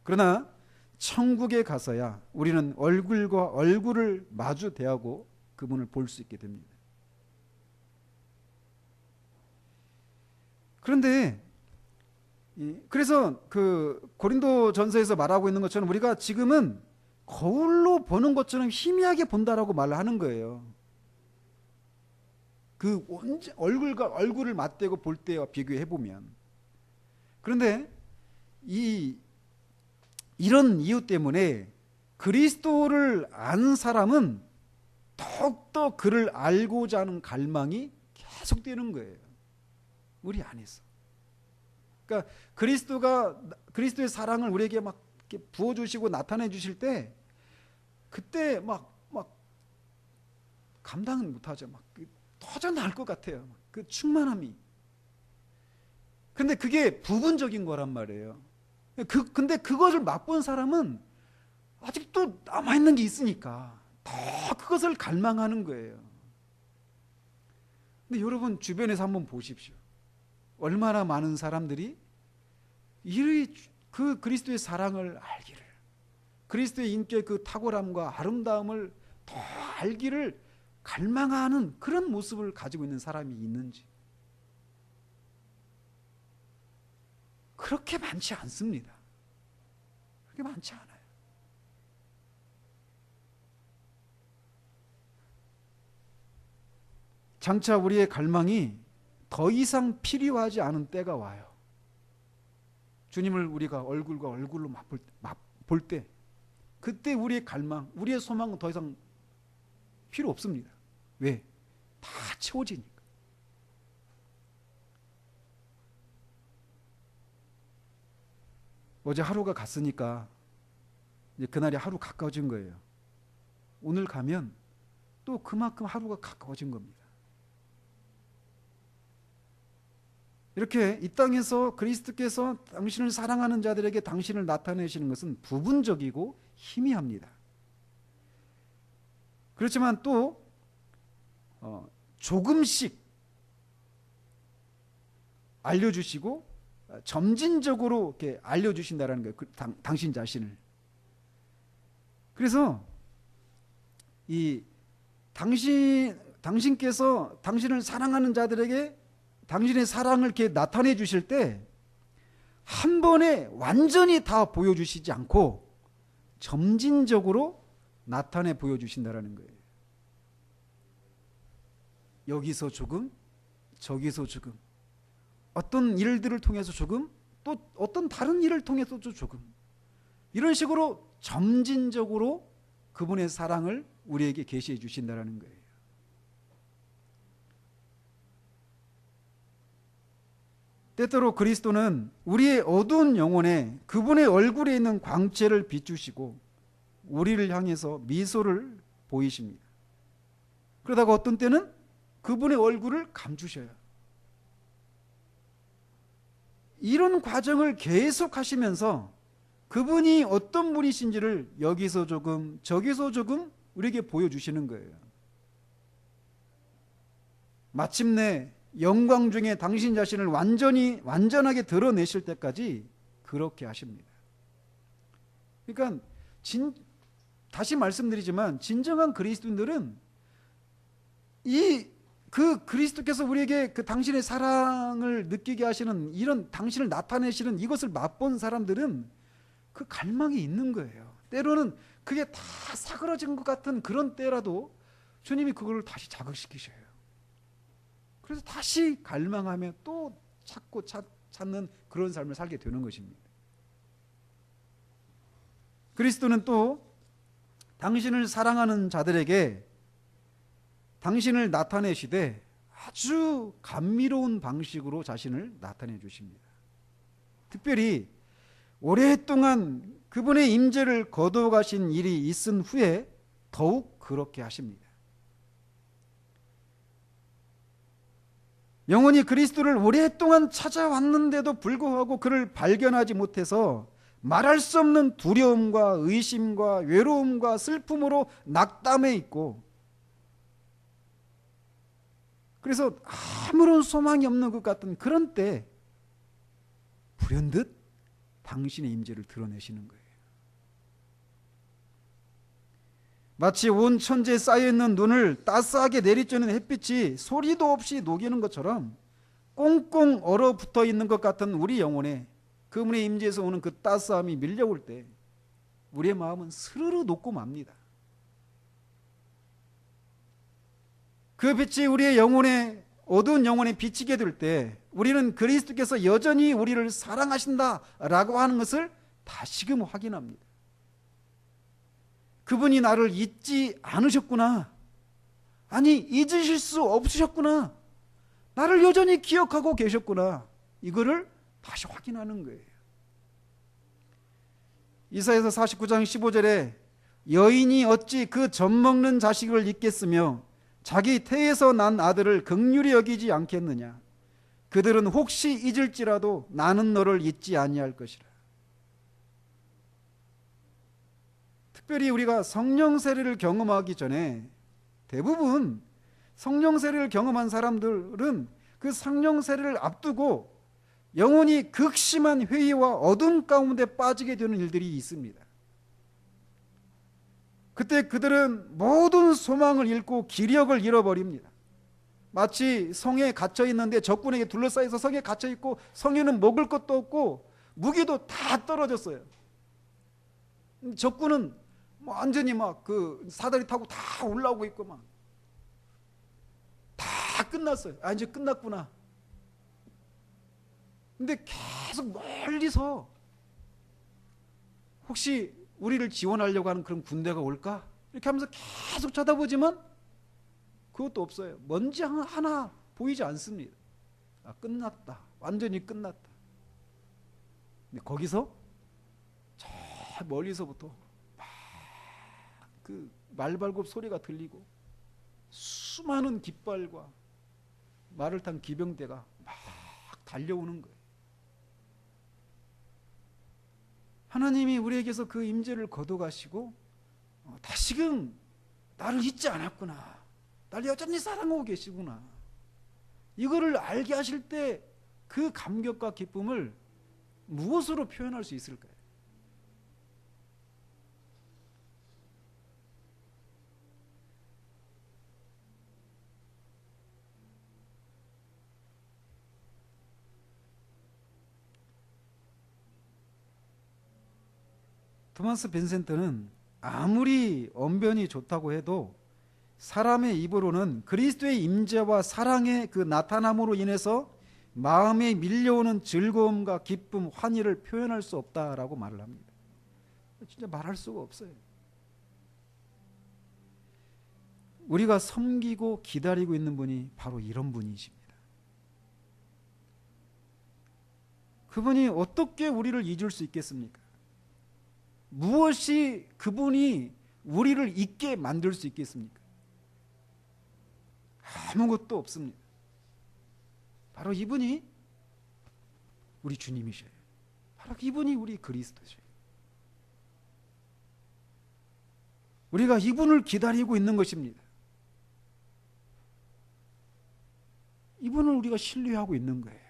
그러나 천국에 가서야 우리는 얼굴과 얼굴을 마주 대하고 그분을 볼 수 있게 됩니다. 그런데 그래서 그 고린도 전서에서 말하고 있는 것처럼 우리가 지금은 거울로 보는 것처럼 희미하게 본다라고 말을 하는 거예요. 그 얼굴과 얼굴을 맞대고 볼 때와 비교해 보면. 그런데 이런 이유 때문에 그리스도를 아는 사람은 더욱더 그를 알고자 하는 갈망이 계속되는 거예요. 우리 안에서. 그러니까 그리스도의 사랑을 우리에게 막 이렇게 부어주시고 나타내 주실 때 그때 막 감당은 못하죠. 막 터져 나올 것 같아요. 그 충만함이. 근데 그게 부분적인 거란 말이에요. 근데 그것을 맛본 사람은 아직도 남아있는 게 있으니까 더 그것을 갈망하는 거예요. 근데 여러분 주변에서 한번 보십시오. 얼마나 많은 사람들이 이 그 그리스도의 사랑을 알기를, 그리스도의 인격의 그 탁월함과 아름다움을 더 알기를 갈망하는 그런 모습을 가지고 있는 사람이 있는지, 그렇게 많지 않습니다. 그렇게 많지 않아요. 장차 우리의 갈망이 더 이상 필요하지 않은 때가 와요. 주님을 우리가 얼굴과 얼굴로 맛볼 때, 그때 우리의 갈망, 우리의 소망은 더 이상 필요 없습니다. 왜? 다 채워지니까. 어제 하루가 갔으니까 이제 그날이 하루 가까워진 거예요. 오늘 가면 또 그만큼 하루가 가까워진 겁니다. 이렇게 이 땅에서 그리스도께서 당신을 사랑하는 자들에게 당신을 나타내시는 것은 부분적이고 희미합니다. 그렇지만 또 조금씩 알려주시고 점진적으로 이렇게 알려주신다는 거예요. 당신 자신을. 그래서 이 당신께서 당신을 사랑하는 자들에게 당신의 사랑을 이렇게 나타내 주실 때 한 번에 완전히 다 보여주시지 않고 점진적으로 나타내 보여주신다는 거예요. 여기서 조금, 저기서 조금, 어떤 일들을 통해서 조금, 또 어떤 다른 일을 통해서도 조금, 이런 식으로 점진적으로 그분의 사랑을 우리에게 계시해 주신다는 거예요. 때때로 그리스도는 우리의 어두운 영혼에 그분의 얼굴에 있는 광채를 비추시고 우리를 향해서 미소를 보이십니다. 그러다가 어떤 때는 그분의 얼굴을 감추셔요. 이런 과정을 계속 하시면서 그분이 어떤 분이신지를 여기서 조금 저기서 조금 우리에게 보여주시는 거예요. 마침내 영광 중에 당신 자신을 완전하게 드러내실 때까지 그렇게 하십니다. 그러니까 다시 말씀드리지만 진정한 그리스도인들은 그 그리스도께서 우리에게 그 당신의 사랑을 느끼게 하시는 이런 당신을 나타내시는 이것을 맛본 사람들은 그 갈망이 있는 거예요. 때로는 그게 다 사그러진 것 같은 그런 때라도 주님이 그걸 다시 자극시키셔요. 그래서 다시 갈망하며 또 찾고 찾는 그런 삶을 살게 되는 것입니다. 그리스도는 또 당신을 사랑하는 자들에게 당신을 나타내시되 아주 감미로운 방식으로 자신을 나타내 주십니다. 특별히 오랫동안 그분의 임재를 거둬가신 일이 있은 후에 더욱 그렇게 하십니다. 영혼이 그리스도를 오랫동안 찾아왔는데도 불구하고 그를 발견하지 못해서 말할 수 없는 두려움과 의심과 외로움과 슬픔으로 낙담해 있고, 그래서 아무런 소망이 없는 것 같은 그런 때 불현듯 당신의 임재를 드러내시는 거예요. 마치 온 천지에 쌓여있는 눈을 따스하게 내리쬐는 햇빛이 소리도 없이 녹이는 것처럼 꽁꽁 얼어붙어 있는 것 같은 우리 영혼에 그분의 임재에서 오는 그 따스함이 밀려올 때 우리의 마음은 스르르 녹고 맙니다. 그 빛이 우리의 영혼에, 어두운 영혼에 비치게 될 때 우리는 그리스도께서 여전히 우리를 사랑하신다라고 하는 것을 다시금 확인합니다. 그분이 나를 잊지 않으셨구나. 아니, 잊으실 수 없으셨구나. 나를 여전히 기억하고 계셨구나. 이거를 다시 확인하는 거예요. 이사야서 49장 15절에 여인이 어찌 그 젖먹는 자식을 잊겠으며 자기 태에서 난 아들을 긍휼히 여기지 않겠느냐. 그들은 혹시 잊을지라도 나는 너를 잊지 아니할 것이라. 특별히 우리가 성령 세례를 경험하기 전에 대부분 성령 세례를 경험한 사람들은 그 상령 세례를 앞두고 영혼이 극심한 회의와 어둠 가운데 빠지게 되는 일들이 있습니다. 그때 그들은 모든 소망을 잃고 기력을 잃어버립니다. 마치 성에 갇혀 있는데 적군에게 둘러싸여서 성에 갇혀 있고 성에는 먹을 것도 없고 무기도 다 떨어졌어요. 적군은 완전히 막 그 사다리 타고 다 올라오고 있고 막 다 끝났어요. 아, 이제 끝났구나. 근데 계속 멀리서 혹시 우리를 지원하려고 하는 그런 군대가 올까? 이렇게 하면서 계속 쳐다보지만 그것도 없어요. 먼지 하나 보이지 않습니다. 아, 끝났다. 완전히 끝났다. 근데 거기서 저 멀리서부터 막 그 말발굽 소리가 들리고 수많은 깃발과 말을 탄 기병대가 막 달려오는 거예요. 하나님이 우리에게서 그 임재를 거둬가시고 다시금 나를 잊지 않았구나. 나를 여전히 사랑하고 계시구나. 이거를 알게 하실 때 그 감격과 기쁨을 무엇으로 표현할 수 있을까요? 토마스 빈센트는 아무리 언변이 좋다고 해도 사람의 입으로는 그리스도의 임재와 사랑의 그 나타남으로 인해서 마음에 밀려오는 즐거움과 기쁨, 환희를 표현할 수 없다라고 말을 합니다. 진짜 말할 수가 없어요. 우리가 섬기고 기다리고 있는 분이 바로 이런 분이십니다. 그분이 어떻게 우리를 잊을 수 있겠습니까? 무엇이 그분이 우리를 잊게 만들 수 있겠습니까? 아무것도 없습니다. 바로 이분이 우리 주님이셔요. 바로 이분이 우리 그리스도셔요. 우리가 이분을 기다리고 있는 것입니다. 이분을 우리가 신뢰하고 있는 거예요.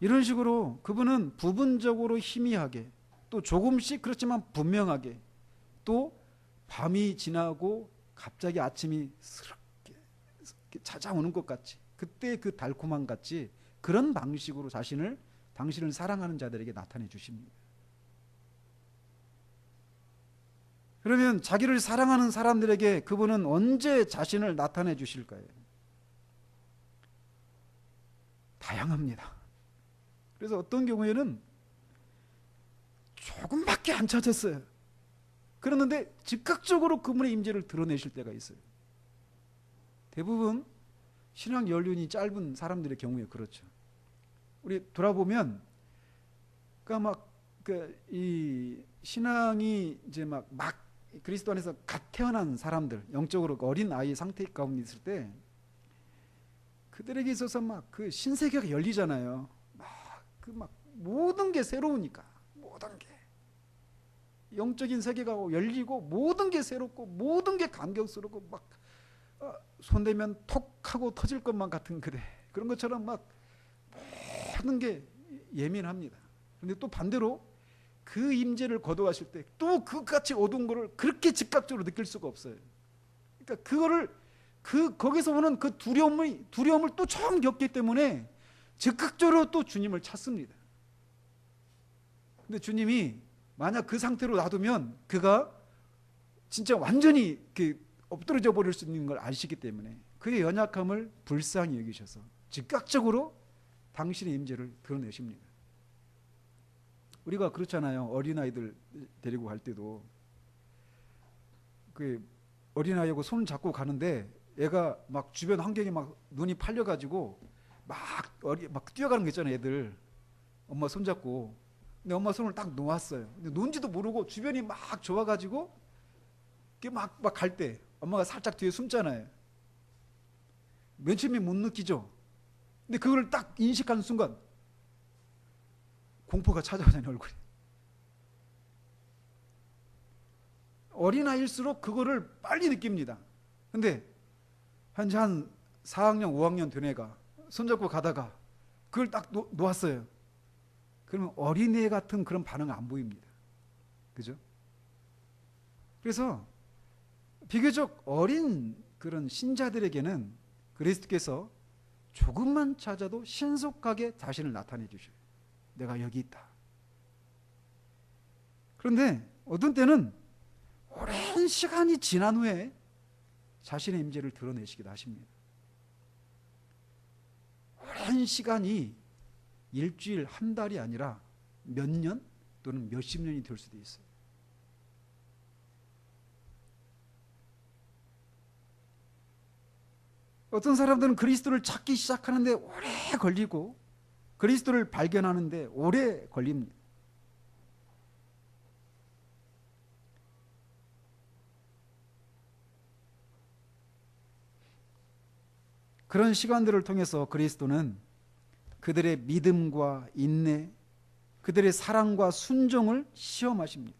이런 식으로 그분은 부분적으로 희미하게 또 조금씩 그렇지만 분명하게 또 밤이 지나고 갑자기 아침이 스럽게 찾아오는 것 같이 그때 그 달콤함 같이 그런 방식으로 당신을 사랑하는 자들에게 나타내 주십니다. 그러면 자기를 사랑하는 사람들에게 그분은 언제 자신을 나타내 주실까요? 다양합니다. 그래서 어떤 경우에는 조금밖에 안 찾았어요. 그러는데 즉각적으로 그분의 임재를 드러내실 때가 있어요. 대부분 신앙 연륜이 짧은 사람들의 경우에 그렇죠. 우리 돌아보면 그러니까 이 신앙이 이제 막 그리스도 안에서 갓 태어난 사람들, 영적으로 어린 아이 상태 가운데 있을 때 그들에게 있어서 막 그 신세계가 열리잖아요. 막 모든 게 새로우니까 모든 게 영적인 세계가 열리고 모든 게 새롭고 모든 게 감격스럽고 막 손대면 톡 하고 터질 것만 같은 그런 것처럼 막 모든 게 예민합니다. 그런데 또 반대로 그 임재를 거둬가실 때 또 그같이 어두운 거를 그렇게 즉각적으로 느낄 수가 없어요. 그러니까 그거를 거기서 오는 그 두려움을 또 처음 겪기 때문에 즉각적으로 또 주님을 찾습니다. 근데 주님이 만약 그 상태로 놔두면 그가 진짜 완전히 엎드러져 버릴 수 있는 걸 아시기 때문에 그의 연약함을 불쌍히 여기셔서 즉각적으로 당신의 임재를 드러내십니다. 우리가 그렇잖아요. 어린아이들 데리고 갈 때도 그 어린아이하고 손을 잡고 가는데 애가 막 주변 환경에 막 눈이 팔려가지고 막 뛰어가는 거 있잖아요. 애들 엄마 손잡고 근데 엄마 손을 딱 놓았어요. 근데 뭔지도 모르고 주변이 막 좋아가지고 막 갈 때 엄마가 살짝 뒤에 숨잖아요. 맨 처음에 못 느끼죠. 근데 그걸 딱 인식하는 순간 공포가 찾아오잖아요. 얼굴에. 어린아이일수록 그거를 빨리 느낍니다. 근데 한 4학년 5학년 된 애가 손잡고 가다가 그걸 딱 놓았어요. 그러면 어린애 같은 그런 반응은 안 보입니다. 그죠? 그래서 비교적 어린 그런 신자들에게는 그리스도께서 조금만 찾아도 신속하게 자신을 나타내 주셔요. 내가 여기 있다. 그런데 어떤 때는 오랜 시간이 지난 후에 자신의 임재를 드러내시기도 하십니다. 오랜 시간이 일주일, 한 달이 아니라 몇 년 또는 몇십 년이 될 수도 있어요. 어떤 사람들은 그리스도를 찾기 시작하는데 오래 걸리고 그리스도를 발견하는데 오래 걸립니다. 그런 시간들을 통해서 그리스도는 그들의 믿음과 인내, 그들의 사랑과 순종을 시험하십니다.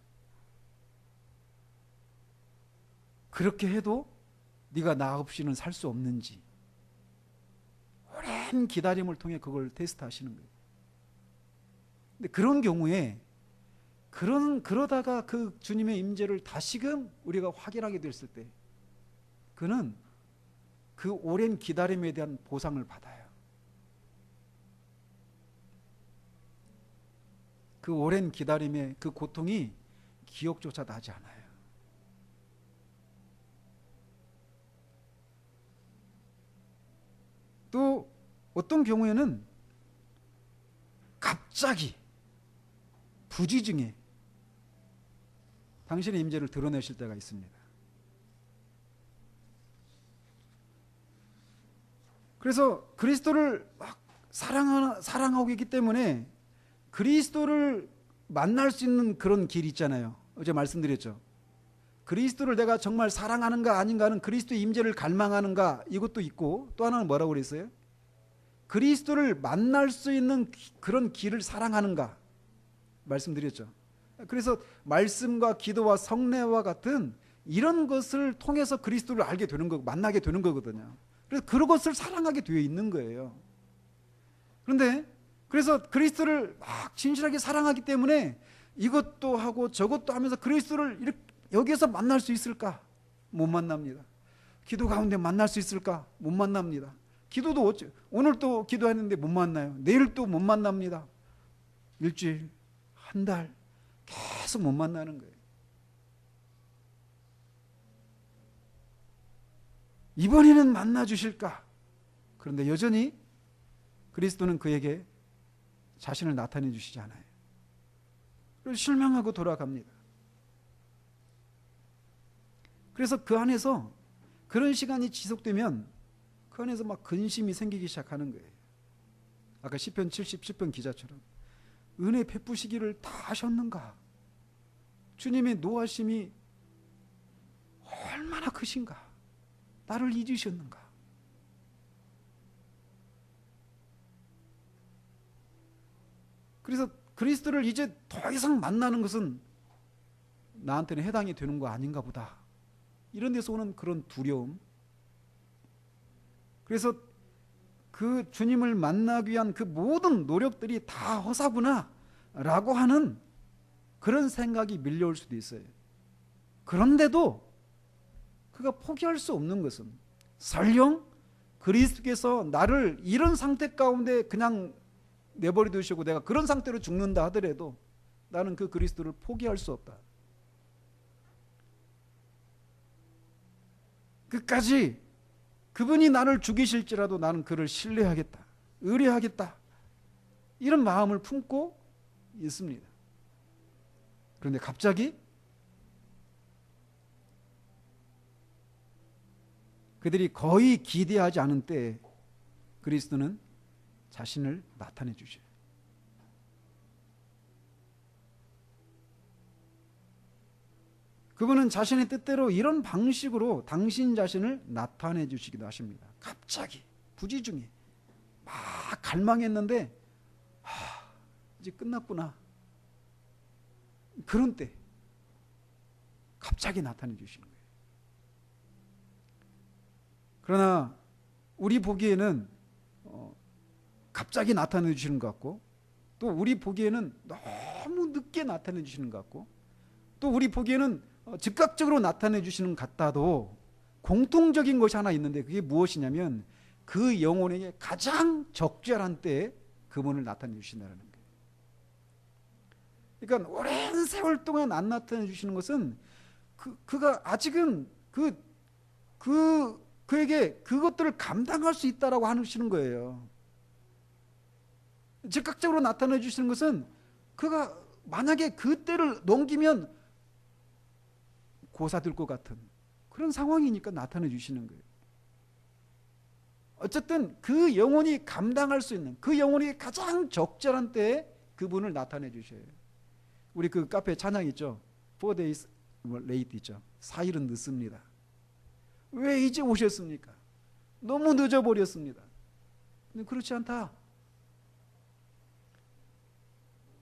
그렇게 해도 네가 나 없이는 살 수 없는지 오랜 기다림을 통해 그걸 테스트하시는 거예요. 근데 그런 경우에 그러다가 그 주님의 임재를 다시금 우리가 확인하게 됐을 때 그는 그 오랜 기다림에 대한 보상을 받아요. 그 오랜 기다림의 그 고통이 기억조차 나지 않아요. 또 어떤 경우에는 갑자기 부지중에 당신의 임재를 드러내실 때가 있습니다. 그래서 그리스도를 막 사랑하고 있기 때문에 그리스도를 만날 수 있는 그런 길이 있잖아요. 어제 말씀드렸죠. 그리스도를 내가 정말 사랑하는가 아닌가는 그리스도의 임재를 갈망하는가 이것도 있고 또 하나는 뭐라고 그랬어요? 그리스도를 만날 수 있는 그런 길을 사랑하는가 말씀드렸죠. 그래서 말씀과 기도와 성례와 같은 이런 것을 통해서 그리스도를 알게 되는 거고 만나게 되는 거거든요. 그래서 그것을 사랑하게 되어 있는 거예요. 그런데 그래서 그리스도를 막 진실하게 사랑하기 때문에 이것도 하고 저것도 하면서 그리스도를 이렇게 여기에서 만날 수 있을까? 못 만납니다. 기도 가운데 만날 수 있을까? 못 만납니다. 기도도 오늘 또 기도했는데 못 만나요. 내일 또 못 만납니다. 일주일, 한 달 계속 못 만나는 거예요. 이번에는 만나 주실까? 그런데 여전히 그리스도는 그에게 자신을 나타내 주시지 않아요. 그래서 실망하고 돌아갑니다. 그래서 그 안에서 그런 시간이 지속되면 그 안에서 막 근심이 생기기 시작하는 거예요. 아까 시편 70편 기자처럼 은혜 베푸시기를 다 하셨는가? 주님의 노하심이 얼마나 크신가? 나를 잊으셨는가? 그래서 그리스도를 이제 더 이상 만나는 것은 나한테는 해당이 되는 거 아닌가 보다. 이런 데서 오는 그런 두려움. 그래서 그 주님을 만나기 위한 그 모든 노력들이 다 허사구나 라고 하는 그런 생각이 밀려올 수도 있어요. 그런데도 그가 포기할 수 없는 것은 설령 그리스도께서 나를 이런 상태 가운데 그냥 내버려 두시고 내가 그런 상태로 죽는다 하더라도 나는 그 그리스도를 포기할 수 없다. 끝까지 그분이 나를 죽이실지라도 나는 그를 신뢰하겠다. 의뢰하겠다. 이런 마음을 품고 있습니다. 그런데 갑자기 그들이 거의 기대하지 않은 때에 그리스도는 자신을 나타내 주셔요. 그분은 자신의 뜻대로 이런 방식으로 당신 자신을 나타내 주시기도 하십니다. 갑자기 부지중에 막 갈망했는데 이제 끝났구나. 그런 때 갑자기 나타내 주시는 거예요. 그러나 우리 보기에는 갑자기 나타내 주시는 것 같고, 또 우리 보기에는 너무 늦게 나타내 주시는 것 같고, 또 우리 보기에는 즉각적으로 나타내 주시는 것 같아도 공통적인 것이 하나 있는데, 그게 무엇이냐면 그 영혼에게 가장 적절한 때에 그분을 나타내 주신다는 거예요. 그러니까 오랜 세월 동안 안 나타내 주시는 것은 그가 아직은 그에게 그것들을 감당할 수 있다라고 하시는 거예요. 즉각적으로 나타내 주시는 것은 그가 만약에 그 때를 넘기면 고사될 것 같은 그런 상황이니까 나타내 주시는 거예요. 어쨌든 그 영혼이 감당할 수 있는, 그 영혼이 가장 적절한 때에 그분을 나타내 주셔요. 우리 그 카페 찬양 있죠. 4 days late 있죠. 4일은 늦습니다. 왜 이제 오셨습니까? 너무 늦어버렸습니다. 근데 그렇지 않다.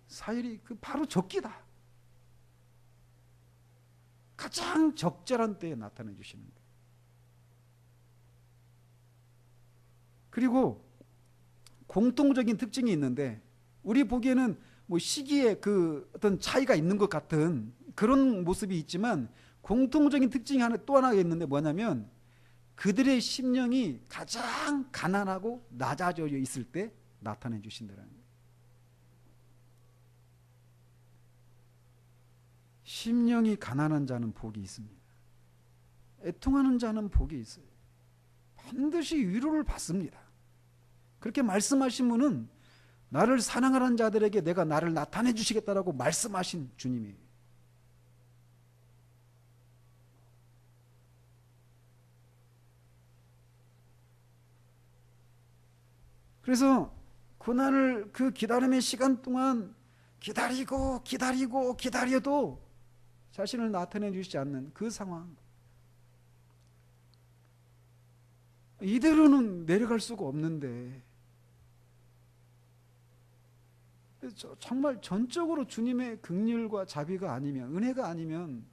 4일이 바로 적기다. 가장 적절한 때에 나타내 주시는 거예요. 그리고 공통적인 특징이 있는데, 우리 보기에는 뭐 시기에 어떤 차이가 있는 것 같은 그런 모습이 있지만, 공통적인 특징이 또 하나가 있는데 뭐냐면 그들의 심령이 가장 가난하고 낮아져 있을 때 나타내 주신다는 거예요. 심령이 가난한 자는 복이 있습니다. 애통하는 자는 복이 있어요. 반드시 위로를 받습니다. 그렇게 말씀하신 분은 나를 사랑하는 자들에게 내가 나를 나타내 주시겠다라고 말씀하신 주님이에요. 그래서 고난을 그 기다림의 시간 동안 기다려도 자신을 나타내 주시지 않는 그 상황, 이대로는 내려갈 수가 없는데, 정말 전적으로 주님의 긍휼과 자비가 아니면, 은혜가 아니면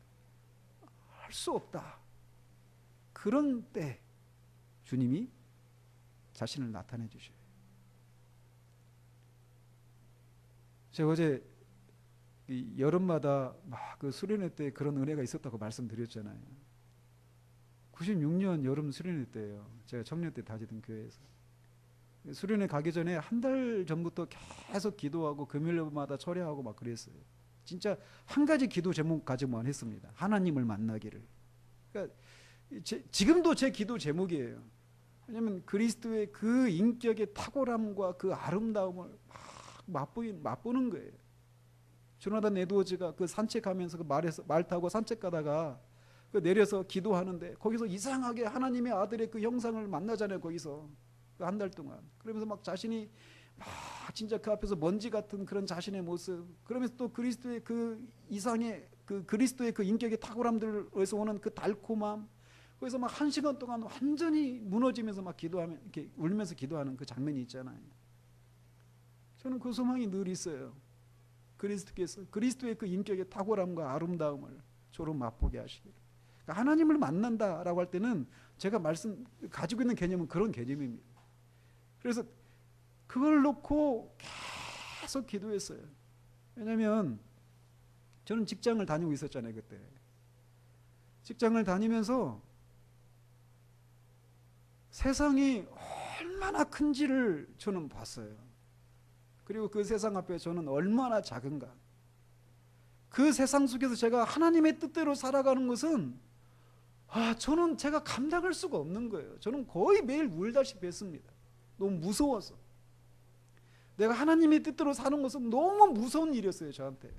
할 수 없다. 그런 때 주님이 자신을 나타내 주셔요. 제가 어제 여름마다 막 그 수련회 때 그런 은혜가 있었다고 말씀드렸잖아요. 96년 여름 수련회 때예요. 제가 청년 때 다니던 교회에서. 수련회 가기 전에 한 달 전부터 계속 기도하고 금요일마다 철야하고 막 그랬어요. 진짜 한 가지 기도 제목 가지고만 했습니다. 하나님을 만나기를. 그러니까 지금도 제 기도 제목이에요. 왜냐하면 그리스도의 그 인격의 탁월함과 그 아름다움을 막 맛보는 거예요. 조나단 에드워즈가 그 산책하면서 말 타고 산책 가다가 내려서 기도하는데 거기서 이상하게 하나님의 아들의 그 형상을 만나잖아요. 거기서 한 달 동안. 그러면서 막 자신이 막 진짜 그 앞에서 먼지 같은 그런 자신의 모습, 그러면서 또 그리스도의 그 이상의 그리스도의 그 인격의 탁월함들에서 오는 그 달콤함, 거기서 막 1시간 동안 완전히 무너지면서 막 기도하면, 이렇게 울면서 기도하는 그 장면이 있잖아요. 저는 그 소망이 늘 있어요. 그리스도께서 그리스도의 그 인격의 탁월함과 아름다움을 저로 맛보게 하시기를. 그러니까 하나님을 만난다라고 할 때는 제가 가지고 있는 개념은 그런 개념입니다. 그래서 그걸 놓고 계속 기도했어요. 왜냐하면 저는 직장을 다니고 있었잖아요. 그때 직장을 다니면서 세상이 얼마나 큰지를 저는 봤어요. 그리고 그 세상 앞에 저는 얼마나 작은가. 그 세상 속에서 제가 하나님의 뜻대로 살아가는 것은 저는 제가 감당할 수가 없는 거예요. 저는 거의 매일 울다시피 했습니다. 너무 무서워서. 내가 하나님의 뜻대로 사는 것은 너무 무서운 일이었어요. 저한테.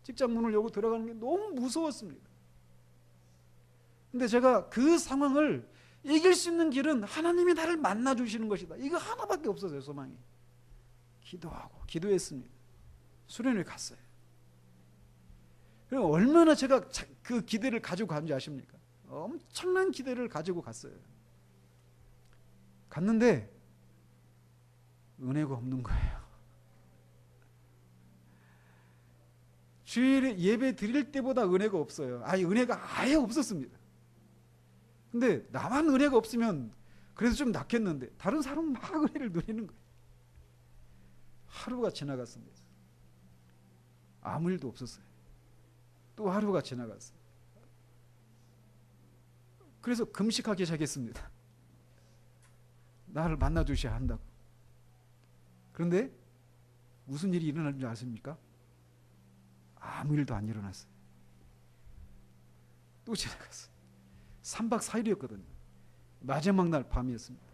직장 문을 열고 들어가는 게 너무 무서웠습니다. 근데 제가 그 상황을 이길 수 있는 길은 하나님이 나를 만나 주시는 것이다. 이거 하나밖에 없었어요. 소망이. 기도하고 기도했습니다. 수련회 갔어요. 그럼 얼마나 제가 그 기대를 가지고 간지 아십니까? 엄청난 기대를 가지고 갔어요. 갔는데 은혜가 없는 거예요. 주일에 예배 드릴 때보다 은혜가 없어요. 은혜가 아예 없었습니다. 근데 나만 은혜가 없으면 그래도 좀 낫겠는데 다른 사람은 막 은혜를 누리는 거예요. 하루가 지나갔습니다. 아무 일도 없었어요. 또 하루가 지나갔어요. 그래서 금식하기 시작했습니다. 나를 만나주셔야 한다고. 그런데 무슨 일이 일어날 줄 아십니까? 아무 일도 안 일어났어요. 또 지나갔어요. 3박 4일이었거든요. 마지막 날 밤이었습니다.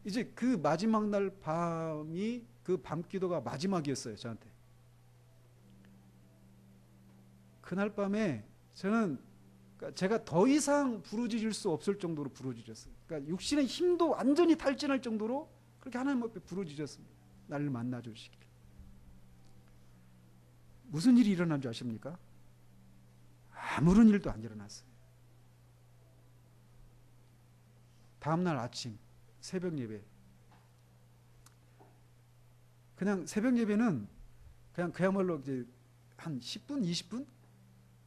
이제 그 마지막 날 밤이 그 밤기도가 마지막이었어요. 저한테. 그날 밤에 저는 제가 더 이상 부르짖을 수 없을 정도로 부르짖었어요. 그러니까 육신의 힘도 완전히 탈진할 정도로 그렇게 하나님 앞에 부르짖었습니다. 나를 만나주시길. 무슨 일이 일어난 줄 아십니까? 아무런 일도 안 일어났어요. 다음날 아침 새벽 예배, 그냥 새벽 예배는 그냥 그야말로 이제 한 10분, 20분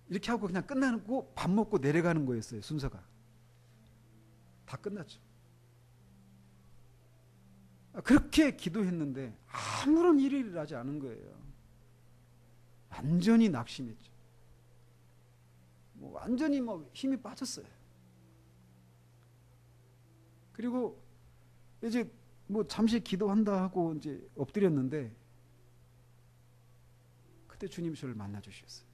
이렇게 하고 그냥 끝나고 밥 먹고 내려가는 거였어요. 순서가 다 끝났죠. 그렇게 기도했는데 아무런 일이 일어나지 않은 거예요. 완전히 낙심했죠. 완전히 힘이 빠졌어요. 그리고 이제 잠시 기도한다 하고 이제 엎드렸는데 그때 주님이 저를 만나 주셨어요.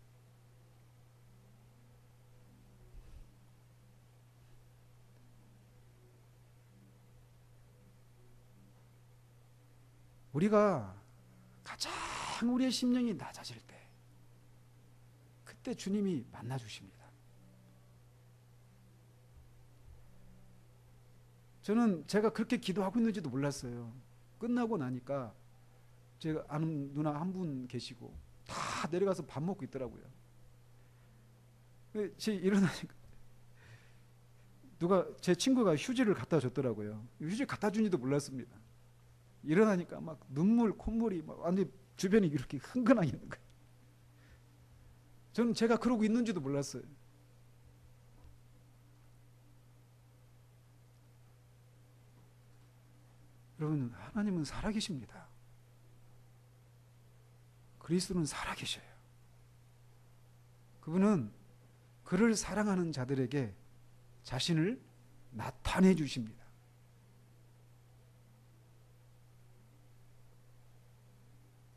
우리가 가장 우리의 심령이 낮아질 때 그때 주님이 만나 주십니다. 저는 제가 그렇게 기도하고 있는지도 몰랐어요. 끝나고 나니까 제가 아는 누나 한 분 계시고 다 내려가서 밥 먹고 있더라고요. 제 일어나니까 누가 제 친구가 휴지를 갖다 줬더라고요. 휴지 갖다 준지도 몰랐습니다. 일어나니까 막 눈물, 콧물이 막 완전히 주변이 이렇게 흥건하게 있는 거예요. 저는 제가 그러고 있는지도 몰랐어요. 여러분, 하나님은 살아계십니다. 그리스도는 살아계셔요. 그분은 그를 사랑하는 자들에게 자신을 나타내 주십니다.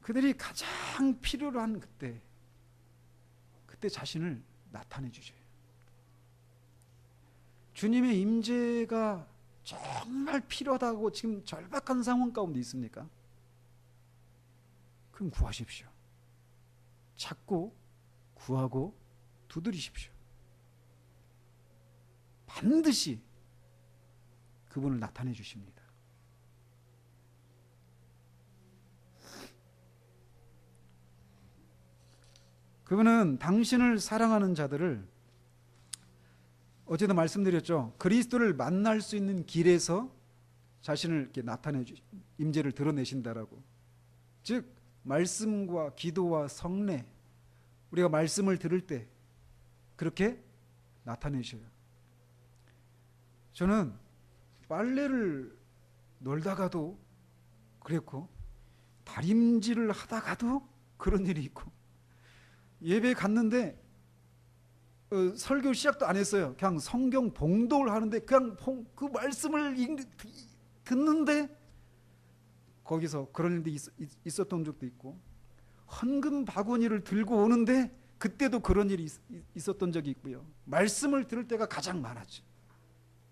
그들이 가장 필요로 한 그때 자신을 나타내 주셔요. 주님의 임재가 정말 필요하다고 지금 절박한 상황 가운데 있습니까? 그럼 구하십시오. 찾고 구하고 두드리십시오. 반드시 그분을 나타내 주십니다. 그분은 당신을 사랑하는 자들을, 어제도 말씀드렸죠. 그리스도를 만날 수 있는 길에서 자신을 이렇게 나타내 임재를 드러내신다라고. 즉 말씀과 기도와 성례, 우리가 말씀을 들을 때 그렇게 나타내셔요. 저는 빨래를 널다가도 그랬고, 다림질을 하다가도 그런 일이 있고, 예배 갔는데 설교 시작도 안 했어요. 그냥 성경 봉독을 하는데 그냥 그 말씀을 듣는데 거기서 그런 일도 있었던 적도 있고, 헌금 바구니를 들고 오는데 그때도 그런 일이 있었던 적이 있고요. 말씀을 들을 때가 가장 많았죠.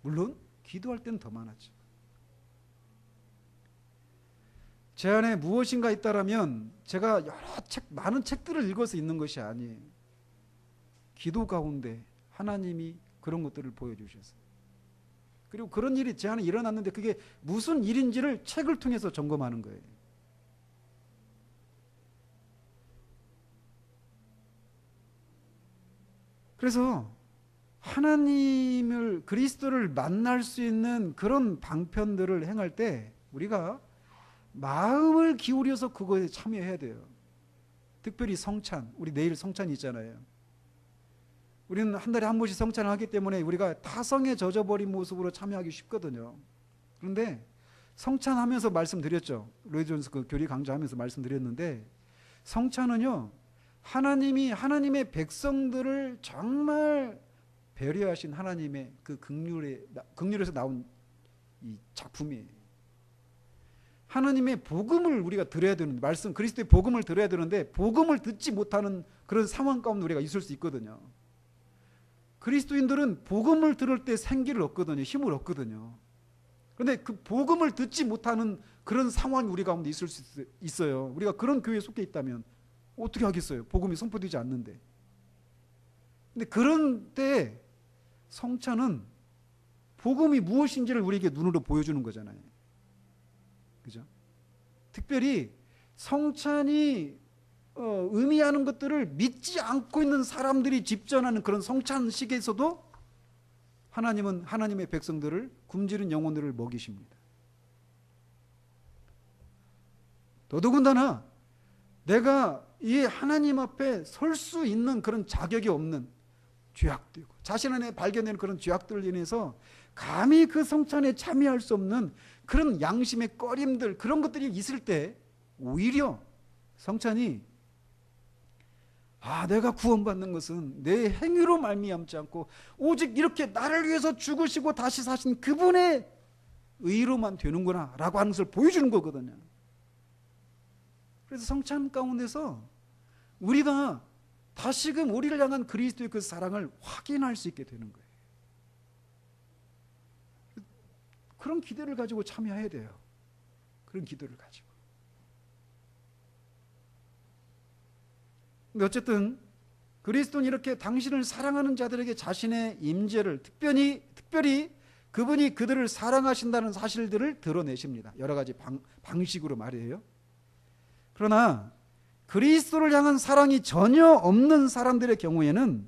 물론 기도할 때는 더 많았죠. 제 안에 무엇인가 있다라면 제가 여러 많은 책들을 읽어서 있는 것이 아니에요. 기도 가운데 하나님이 그런 것들을 보여주셨어요. 그리고 그런 일이 제 안에 일어났는데 그게 무슨 일인지를 책을 통해서 점검하는 거예요. 그래서 하나님을, 그리스도를 만날 수 있는 그런 방편들을 행할 때 우리가 마음을 기울여서 그거에 참여해야 돼요. 특별히 성찬, 우리 내일 성찬이 있잖아요. 우리는 한 달에 한 번씩 성찬을 하기 때문에 우리가 타성에 젖어버린 모습으로 참여하기 쉽거든요. 그런데 성찬하면서 말씀드렸죠. 로이 존스 그 교리 강좌하면서 말씀드렸는데, 성찬은요, 하나님이 하나님의 백성들을 정말 배려하신 하나님의 그 긍휼에서 나온 이 작품이에요. 하나님의 복음을 우리가 들어야 되는, 말씀 그리스도의 복음을 들어야 되는데 복음을 듣지 못하는 그런 상황 가운데 우리가 있을 수 있거든요. 그리스도인들은 복음을 들을 때 생기를 얻거든요. 힘을 얻거든요. 그런데 그 복음을 듣지 못하는 그런 상황이 우리 가운데 있을 수 있어요. 우리가 그런 교회에 속해 있다면 어떻게 하겠어요? 복음이 선포되지 않는데. 근데 그런 때 성찬은 복음이 무엇인지를 우리에게 눈으로 보여주는 거잖아요. 그죠? 특별히 성찬이 의미하는 것들을 믿지 않고 있는 사람들이 집전하는 그런 성찬식에서도 하나님은 하나님의 백성들을, 굶주린 영혼들을 먹이십니다. 더더군다나 내가 이 하나님 앞에 설 수 있는 그런 자격이 없는 죄악되고 자신 안에 발견되는 그런 죄악들로 인해서 감히 그 성찬에 참여할 수 없는 그런 양심의 꺼림들, 그런 것들이 있을 때 오히려 성찬이 내가 구원받는 것은 내 행위로 말미암지 않고 오직 이렇게 나를 위해서 죽으시고 다시 사신 그분의 의로만 되는구나 라고 하는 것을 보여주는 거거든요. 그래서 성찬 가운데서 우리가 다시금 우리를 향한 그리스도의 그 사랑을 확인할 수 있게 되는 거예요. 그런 기대를 가지고 참여해야 돼요. 그런 기도를 가지고. 근데 어쨌든 그리스도는 이렇게 당신을 사랑하는 자들에게 자신의 임재를 특별히 그분이 그들을 사랑하신다는 사실들을 드러내십니다. 여러 가지 방식으로 말이에요. 그러나 그리스도를 향한 사랑이 전혀 없는 사람들의 경우에는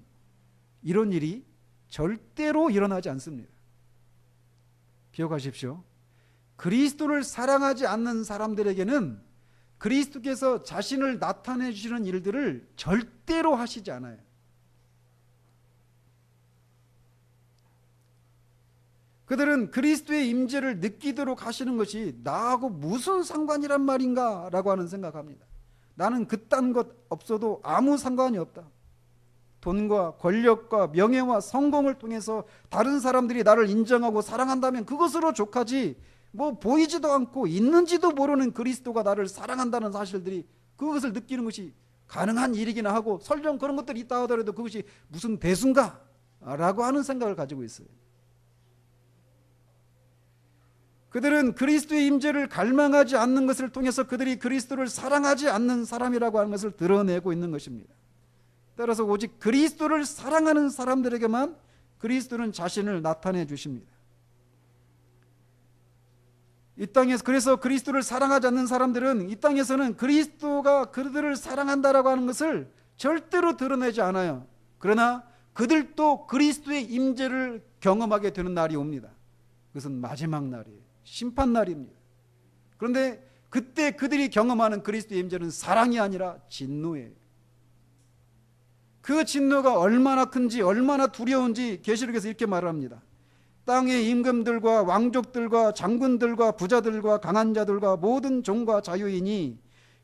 이런 일이 절대로 일어나지 않습니다. 기억하십시오. 그리스도를 사랑하지 않는 사람들에게는 그리스도께서 자신을 나타내 주시는 일들을 절대로 하시지 않아요. 그들은 그리스도의 임재를 느끼도록 하시는 것이 나하고 무슨 상관이란 말인가 라고 하는 생각합니다. 나는 그딴 것 없어도 아무 상관이 없다. 돈과 권력과 명예와 성공을 통해서 다른 사람들이 나를 인정하고 사랑한다면 그것으로 족하지, 보이지도 않고 있는지도 모르는 그리스도가 나를 사랑한다는 사실들이, 그것을 느끼는 것이 가능한 일이기나 하고, 설령 그런 것들이 있다 하더라도 그것이 무슨 대수인가 라고 하는 생각을 가지고 있어요. 그들은 그리스도의 임재를 갈망하지 않는 것을 통해서 그들이 그리스도를 사랑하지 않는 사람이라고 하는 것을 드러내고 있는 것입니다. 따라서 오직 그리스도를 사랑하는 사람들에게만 그리스도는 자신을 나타내 주십니다. 이 땅에서, 그래서 그리스도를 사랑하지 않는 사람들은 이 땅에서는 그리스도가 그들을 사랑한다라고 하는 것을 절대로 드러내지 않아요. 그러나 그들도 그리스도의 임재를 경험하게 되는 날이 옵니다. 그것은 마지막 날이에요. 심판날입니다. 그런데 그때 그들이 경험하는 그리스도의 임재는 사랑이 아니라 진노예요. 그 진노가 얼마나 큰지, 얼마나 두려운지 계시록에서 이렇게 말합니다. 땅의 임금들과 왕족들과 장군들과 부자들과 강한 자들과 모든 종과 자유인이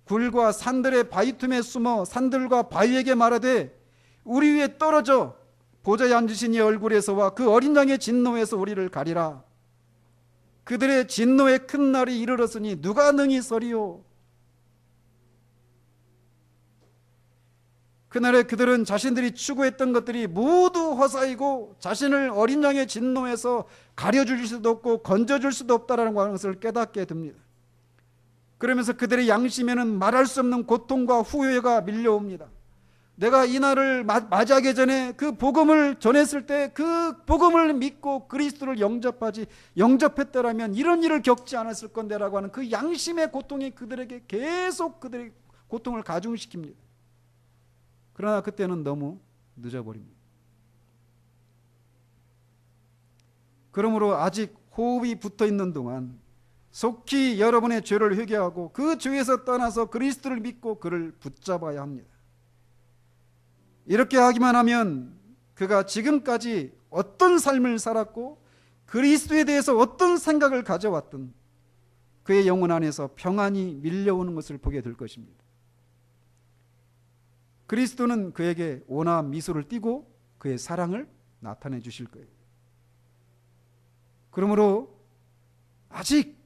굴과 산들의 바위 틈에 숨어 산들과 바위에게 말하되 우리 위에 떨어져 보좌에 앉으신 이 얼굴에서와 그 어린 양의 진노에서 우리를 가리라. 그들의 진노의 큰 날이 이르렀으니 누가 능히 서리요. 그날에 그들은 자신들이 추구했던 것들이 모두 헛사이고 자신을 어린 양의 진노에서 가려줄 수도 없고 건져줄 수도 없다라는 것을 깨닫게 됩니다. 그러면서 그들의 양심에는 말할 수 없는 고통과 후회가 밀려옵니다. 내가 이 날을 맞이하기 전에 그 복음을 전했을 때 그 복음을 믿고 그리스도를 영접했더라면 이런 일을 겪지 않았을 건데라고 하는 그 양심의 고통이 그들에게 계속 그들의 고통을 가중시킵니다. 그러나 그때는 너무 늦어버립니다. 그러므로 아직 호흡이 붙어있는 동안 속히 여러분의 죄를 회개하고 그 죄에서 떠나서 그리스도를 믿고 그를 붙잡아야 합니다. 이렇게 하기만 하면 그가 지금까지 어떤 삶을 살았고 그리스도에 대해서 어떤 생각을 가져왔든 그의 영혼 안에서 평안이 밀려오는 것을 보게 될 것입니다. 그리스도는 그에게 온화한 미소를 띠고 그의 사랑을 나타내 주실 거예요. 그러므로 아직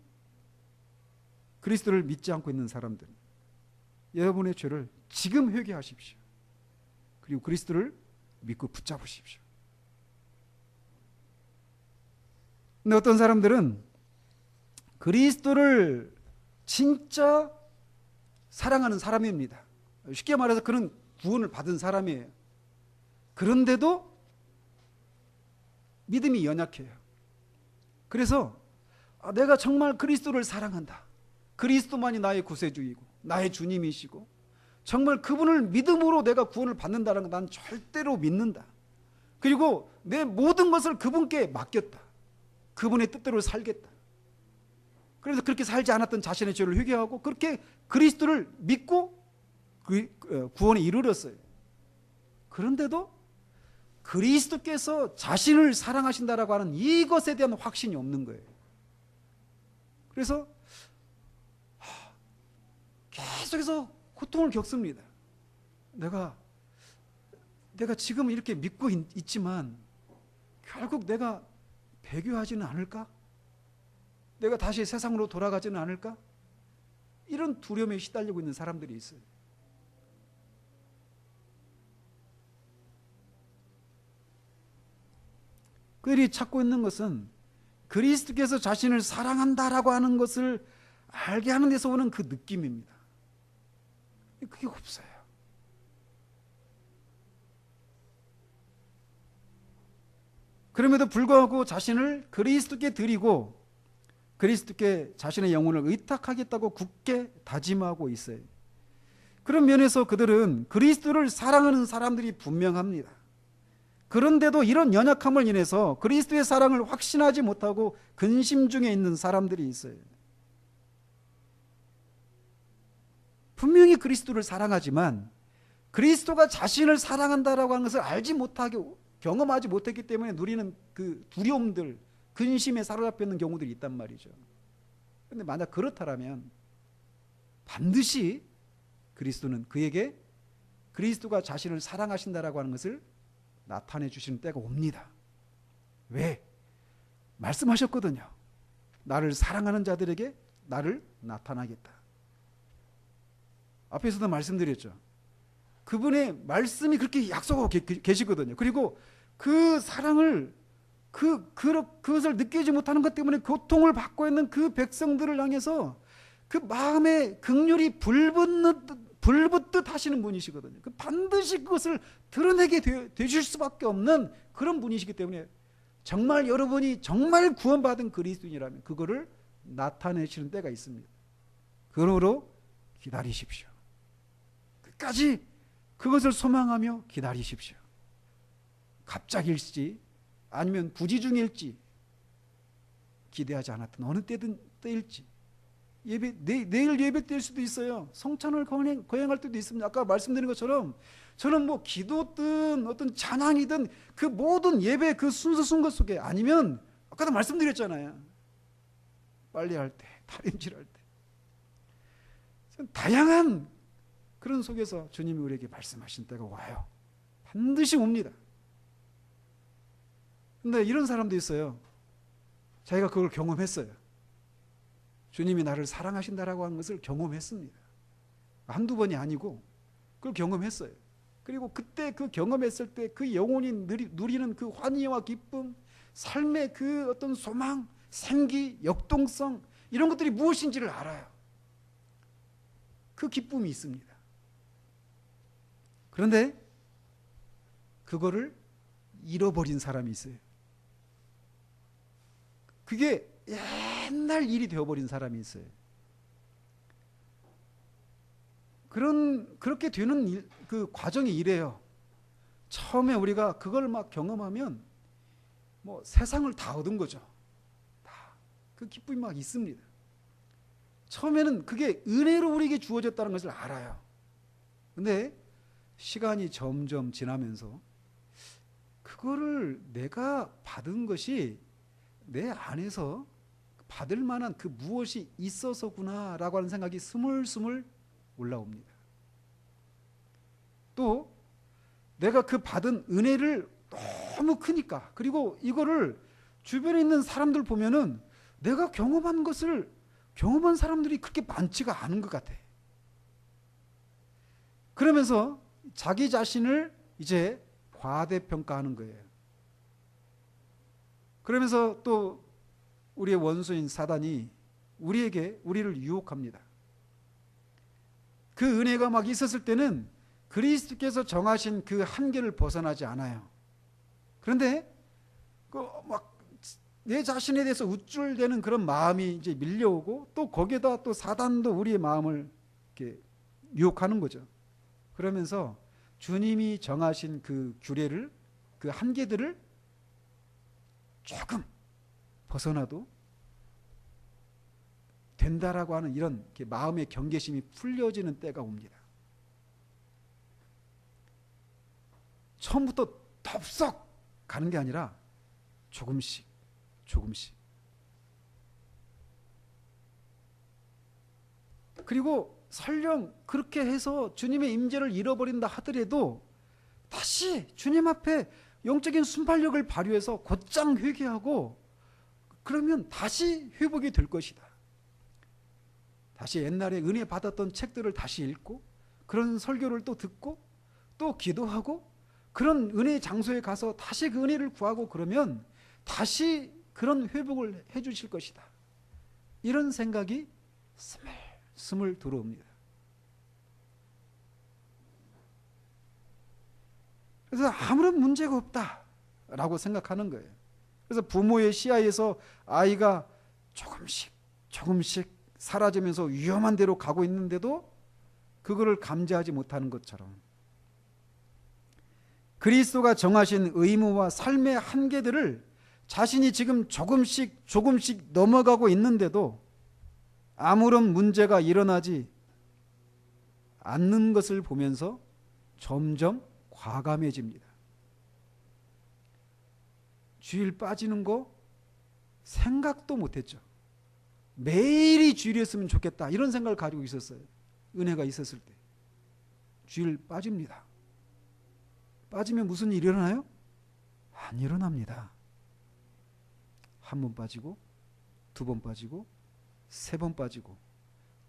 그리스도를 믿지 않고 있는 사람들, 여러분의 죄를 지금 회개하십시오. 그리고 그리스도를 믿고 붙잡으십시오. 근데 어떤 사람들은 그리스도를 진짜 사랑하는 사람입니다. 쉽게 말해서 그는 구원을 받은 사람이에요. 그런데도 믿음이 연약해요. 그래서 내가 정말 그리스도를 사랑한다. 그리스도만이 나의 구세주이고 나의 주님이시고 정말 그분을 믿음으로 내가 구원을 받는다는 걸 난 절대로 믿는다. 그리고 내 모든 것을 그분께 맡겼다. 그분의 뜻대로 살겠다. 그래서 그렇게 살지 않았던 자신의 죄를 회개하고 그렇게 그리스도를 믿고 구원에 이르렀어요. 그런데도 그리스도께서 자신을 사랑하신다라고 하는 이것에 대한 확신이 없는 거예요. 그래서 계속해서 고통을 겪습니다. 내가 지금 이렇게 믿고 있지만 결국 내가 배교하지는 않을까? 내가 다시 세상으로 돌아가지는 않을까? 이런 두려움에 시달리고 있는 사람들이 있어요. 그들이 찾고 있는 것은 그리스도께서 자신을 사랑한다라고 하는 것을 알게 하는 데서 오는 그 느낌입니다. 그게 없어요. 그럼에도 불구하고 자신을 그리스도께 드리고 그리스도께 자신의 영혼을 의탁하겠다고 굳게 다짐하고 있어요. 그런 면에서 그들은 그리스도를 사랑하는 사람들이 분명합니다. 그런데도 이런 연약함을 인해서 그리스도의 사랑을 확신하지 못하고 근심 중에 있는 사람들이 있어요. 분명히 그리스도를 사랑하지만 그리스도가 자신을 사랑한다라고 하는 것을 알지 못하게 경험하지 못했기 때문에 누리는 그 두려움들, 근심에 사로잡혀 있는 경우들이 있단 말이죠. 그런데 만약 그렇다면 반드시 그리스도는 그에게 그리스도가 자신을 사랑하신다라고 하는 것을 나타내 주시는 때가 옵니다. 왜? 말씀하셨거든요. 나를 사랑하는 자들에게 나를 나타나겠다. 앞에서도 말씀드렸죠. 그분의 말씀이 그렇게 약속하고 계시거든요. 그리고 그 사랑을 그것을 느끼지 못하는 것 때문에 고통을 받고 있는 그 백성들을 향해서 그 마음에 긍휼이 불붙듯 하시는 분이시거든요. 반드시 그것을 드러내게 되실 수밖에 없는 그런 분이시기 때문에 정말 여러분이 정말 구원받은 그리스도인이라면 그거를 나타내시는 때가 있습니다. 그러므로 기다리십시오. 끝까지 그것을 소망하며 기다리십시오. 갑작일지 아니면 부지중일지 기대하지 않았던 어느 때일지 내일 예배 될 수도 있어요. 성찬을 거행할 때도 있습니다. 아까 말씀드린 것처럼 저는 뭐 기도든 어떤 찬양이든 그 모든 예배 그 순서 쓴 것 속에 아니면 아까도 말씀드렸잖아요. 빨래할 때, 다림질할 때 다양한 그런 속에서 주님이 우리에게 말씀하신 때가 와요. 반드시 옵니다. 근데 이런 사람도 있어요. 자기가 그걸 경험했어요. 주님이 나를 사랑하신다라고 하는 것을 경험했습니다. 한두 번이 아니고 그걸 경험했어요. 그리고 그때 그 경험했을 때 그 영혼이 누리는 그 환희와 기쁨, 삶의 그 어떤 소망, 생기, 역동성 이런 것들이 무엇인지를 알아요. 그 기쁨이 있습니다. 그런데 그거를 잃어버린 사람이 있어요. 그게 옛날 일이 되어버린 사람이 있어요. 그렇게 되는 그 과정이 이래요. 처음에 우리가 그걸 막 경험하면 뭐 세상을 다 얻은 거죠. 다 그 기쁨이 막 있습니다. 처음에는 그게 은혜로 우리에게 주어졌다는 것을 알아요. 근데 시간이 점점 지나면서 그거를 내가 받은 것이 내 안에서 받을 만한 그 무엇이 있어서구나라고 하는 생각이 스물스물 올라옵니다. 또 내가 그 받은 은혜를 너무 크니까, 그리고 이거를 주변에 있는 사람들 보면은 내가 경험한 것을 경험한 사람들이 그렇게 많지가 않은 것 같아. 그러면서 자기 자신을 이제 과대평가하는 거예요. 그러면서 또 우리의 원수인 사단이 우리를 유혹합니다. 그 은혜가 막 있었을 때는 그리스도께서 정하신 그 한계를 벗어나지 않아요. 그런데 막 내 자신에 대해서 우쭐대는 그런 마음이 이제 밀려오고, 또 거기에다 또 사단도 우리의 마음을 이렇게 유혹하는 거죠. 그러면서 주님이 정하신 그 규례를, 그 한계들을 조금 벗어나도 된다라고 하는 이런 마음의 경계심이 풀려지는 때가 옵니다. 처음부터 덥석 가는 게 아니라 조금씩 조금씩. 그리고 설령 그렇게 해서 주님의 임재를 잃어버린다 하더라도 다시 주님 앞에 영적인 순발력을 발휘해서 곧장 회개하고 그러면 다시 회복이 될 것이다. 다시 옛날에 은혜 받았던 책들을 다시 읽고, 그런 설교를 또 듣고, 또 기도하고, 그런 은혜의 장소에 가서 다시 그 은혜를 구하고 그러면 다시 그런 회복을 해 주실 것이다. 이런 생각이 스물스물 들어옵니다. 그래서 아무런 문제가 없다라고 생각하는 거예요. 그래서 부모의 시야에서 아이가 조금씩 조금씩 사라지면서 위험한 데로 가고 있는데도 그거를 감지하지 못하는 것처럼, 그리스도가 정하신 의무와 삶의 한계들을 자신이 지금 조금씩 조금씩 넘어가고 있는데도 아무런 문제가 일어나지 않는 것을 보면서 점점 과감해집니다. 주일 빠지는 거 생각도 못했죠. 매일이 주일이었으면 좋겠다, 이런 생각을 가지고 있었어요. 은혜가 있었을 때. 주일 빠집니다. 빠지면 무슨 일이 일어나요? 안 일어납니다. 한 번 빠지고, 두 번 빠지고, 세 번 빠지고,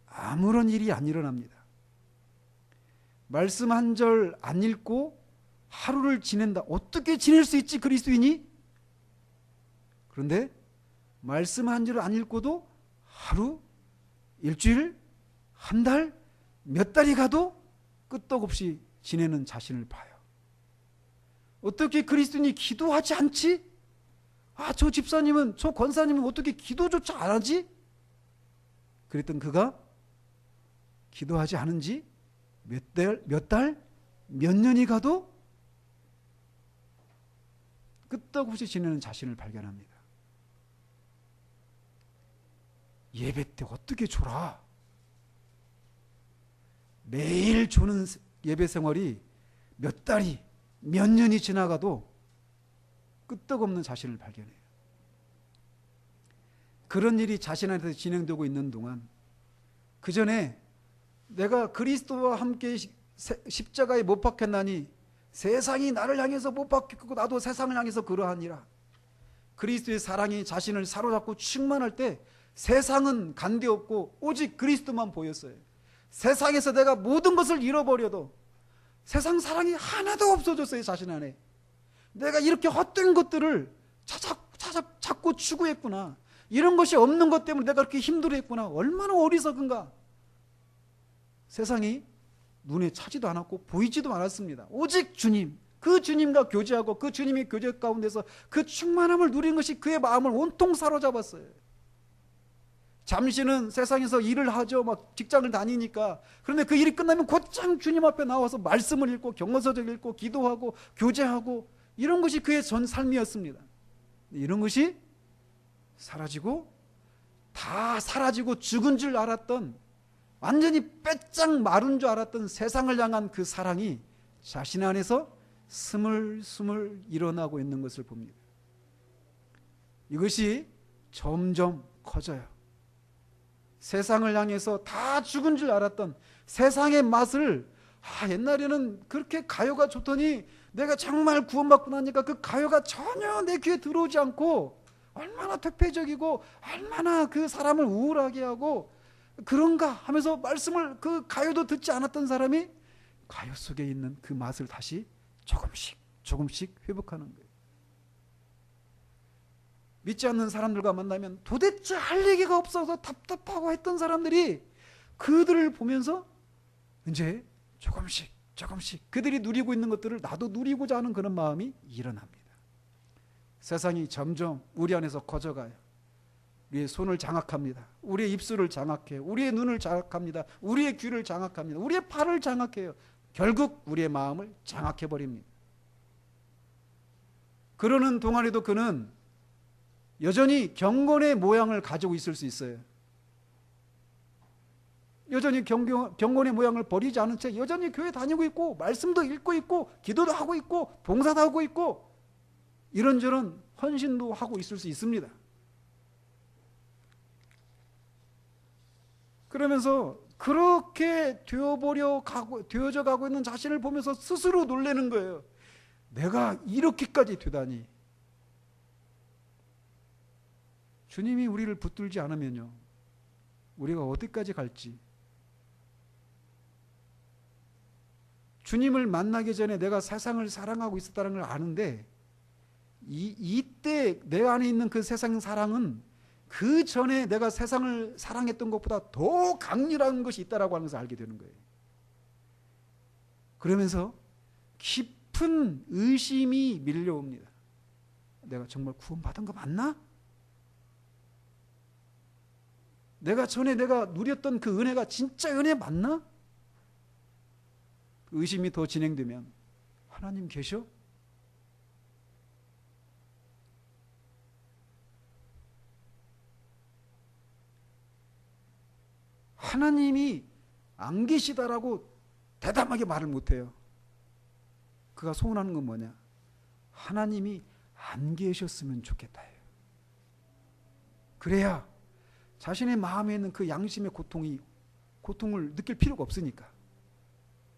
아무런 일이 안 일어납니다. 말씀 한 절 안 읽고 하루를 지낸다. 어떻게 지낼 수 있지, 그리스도인이? 그런데 말씀 한 절 안 읽고도 하루, 일주일, 한 달, 몇 달이 가도 끄떡없이 지내는 자신을 봐요. 어떻게 그리스도인이 기도하지 않지? 저 집사님은, 저 권사님은 어떻게 기도조차 안 하지? 그랬던 그가 기도하지 않은 지 몇 달, 몇 년이 가도 끄떡없이 지내는 자신을 발견합니다. 예배 때 어떻게 졸아? 매일 조는 예배 생활이 몇 달이, 몇 년이 지나가도 끄떡없는 자신을 발견해요. 그런 일이 자신한테 진행되고 있는 동안, 그 전에 내가 그리스도와 함께 십자가에 못 박혔나니 세상이 나를 향해서 못 박혔고 나도 세상을 향해서 그러하니라. 그리스도의 사랑이 자신을 사로잡고 충만할 때 세상은 간데없고 오직 그리스도만 보였어요. 세상에서 내가 모든 것을 잃어버려도 세상 사랑이 하나도 없어졌어요. 자신 안에 내가 이렇게 헛된 것들을 자꾸 추구했구나, 이런 것이 없는 것 때문에 내가 그렇게 힘들어했구나, 얼마나 어리석은가. 세상이 눈에 차지도 않았고 보이지도 않았습니다. 오직 주님, 그 주님과 교제하고 그 주님의 교제 가운데서 그 충만함을 누리는 것이 그의 마음을 온통 사로잡았어요. 잠시는 세상에서 일을 하죠. 막 직장을 다니니까. 그런데 그 일이 끝나면 곧장 주님 앞에 나와서 말씀을 읽고 경건서적 읽고 기도하고 교제하고, 이런 것이 그의 전 삶이었습니다. 이런 것이 사라지고, 다 사라지고 죽은 줄 알았던, 완전히 빼짝 마른 줄 알았던 세상을 향한 그 사랑이 자신 안에서 스물스물 일어나고 있는 것을 봅니다. 이것이 점점 커져요. 세상을 향해서 다 죽은 줄 알았던 세상의 맛을, 옛날에는 그렇게 가요가 좋더니 내가 정말 구원받고 나니까 그 가요가 전혀 내 귀에 들어오지 않고 얼마나 퇴폐적이고 얼마나 그 사람을 우울하게 하고 그런가 하면서 말씀을, 그 가요도 듣지 않았던 사람이 가요 속에 있는 그 맛을 다시 조금씩 조금씩 회복하는 거예요. 믿지 않는 사람들과 만나면 도대체 할 얘기가 없어서 답답하고 했던 사람들이 그들을 보면서 이제 조금씩 조금씩 그들이 누리고 있는 것들을 나도 누리고자 하는 그런 마음이 일어납니다. 세상이 점점 우리 안에서 커져가요. 우리의 손을 장악합니다. 우리의 입술을 장악해요. 우리의 눈을 장악합니다. 우리의 귀를 장악합니다. 우리의 팔을 장악해요. 결국 우리의 마음을 장악해버립니다. 그러는 동안에도 그는 여전히 경건의 모양을 가지고 있을 수 있어요. 여전히 경건의 모양을 버리지 않은 채 여전히 교회 다니고 있고 말씀도 읽고 있고 기도도 하고 있고 봉사도 하고 있고 이런저런 헌신도 하고 있을 수 있습니다. 그러면서 그렇게 되어져 가고 있는 자신을 보면서 스스로 놀라는 거예요. 내가 이렇게까지 되다니. 주님이 우리를 붙들지 않으면요, 우리가 어디까지 갈지. 주님을 만나기 전에 내가 세상을 사랑하고 있었다는 걸 아는데 이때 내 안에 있는 그 세상 사랑은 그 전에 내가 세상을 사랑했던 것보다 더 강렬한 것이 있다라고 하는 것을 알게 되는 거예요. 그러면서 깊은 의심이 밀려옵니다. 내가 정말 구원받은 거 맞나? 내가 전에 누렸던 그 은혜가 진짜 은혜 맞나? 의심이 더 진행되면 하나님 계셔? 하나님이 안 계시다라고 대담하게 말을 못해요. 그가 소원하는 건 뭐냐? 하나님이 안 계셨으면 좋겠다예요. 그래야 자신의 마음에 있는 그 양심의 고통을 느낄 필요가 없으니까.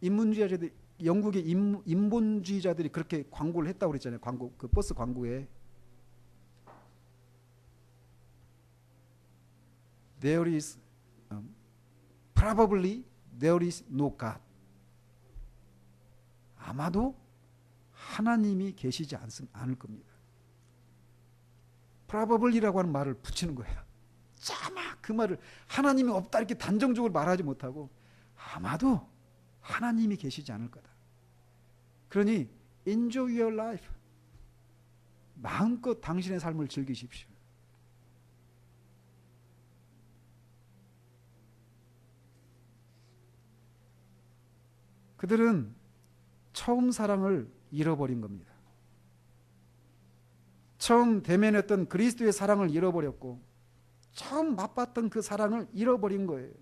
인문주의자들이, 영국의 인본주의자들이 그렇게 광고를 했다고 그랬잖아요. 그 버스 광고에 There is probably there is no God. 아마도 하나님이 계시지 않을 겁니다. probably라고 하는 말을 붙이는 거예요. 차마 그 말을 하나님이 없다 이렇게 단정적으로 말하지 못하고 아마도 하나님이 계시지 않을 거다. 그러니 enjoy your life. 마음껏 당신의 삶을 즐기십시오. 그들은 처음 사랑을 잃어버린 겁니다. 처음 대면했던 그리스도의 사랑을 잃어버렸고 처음 맛봤던 그 사랑을 잃어버린 거예요.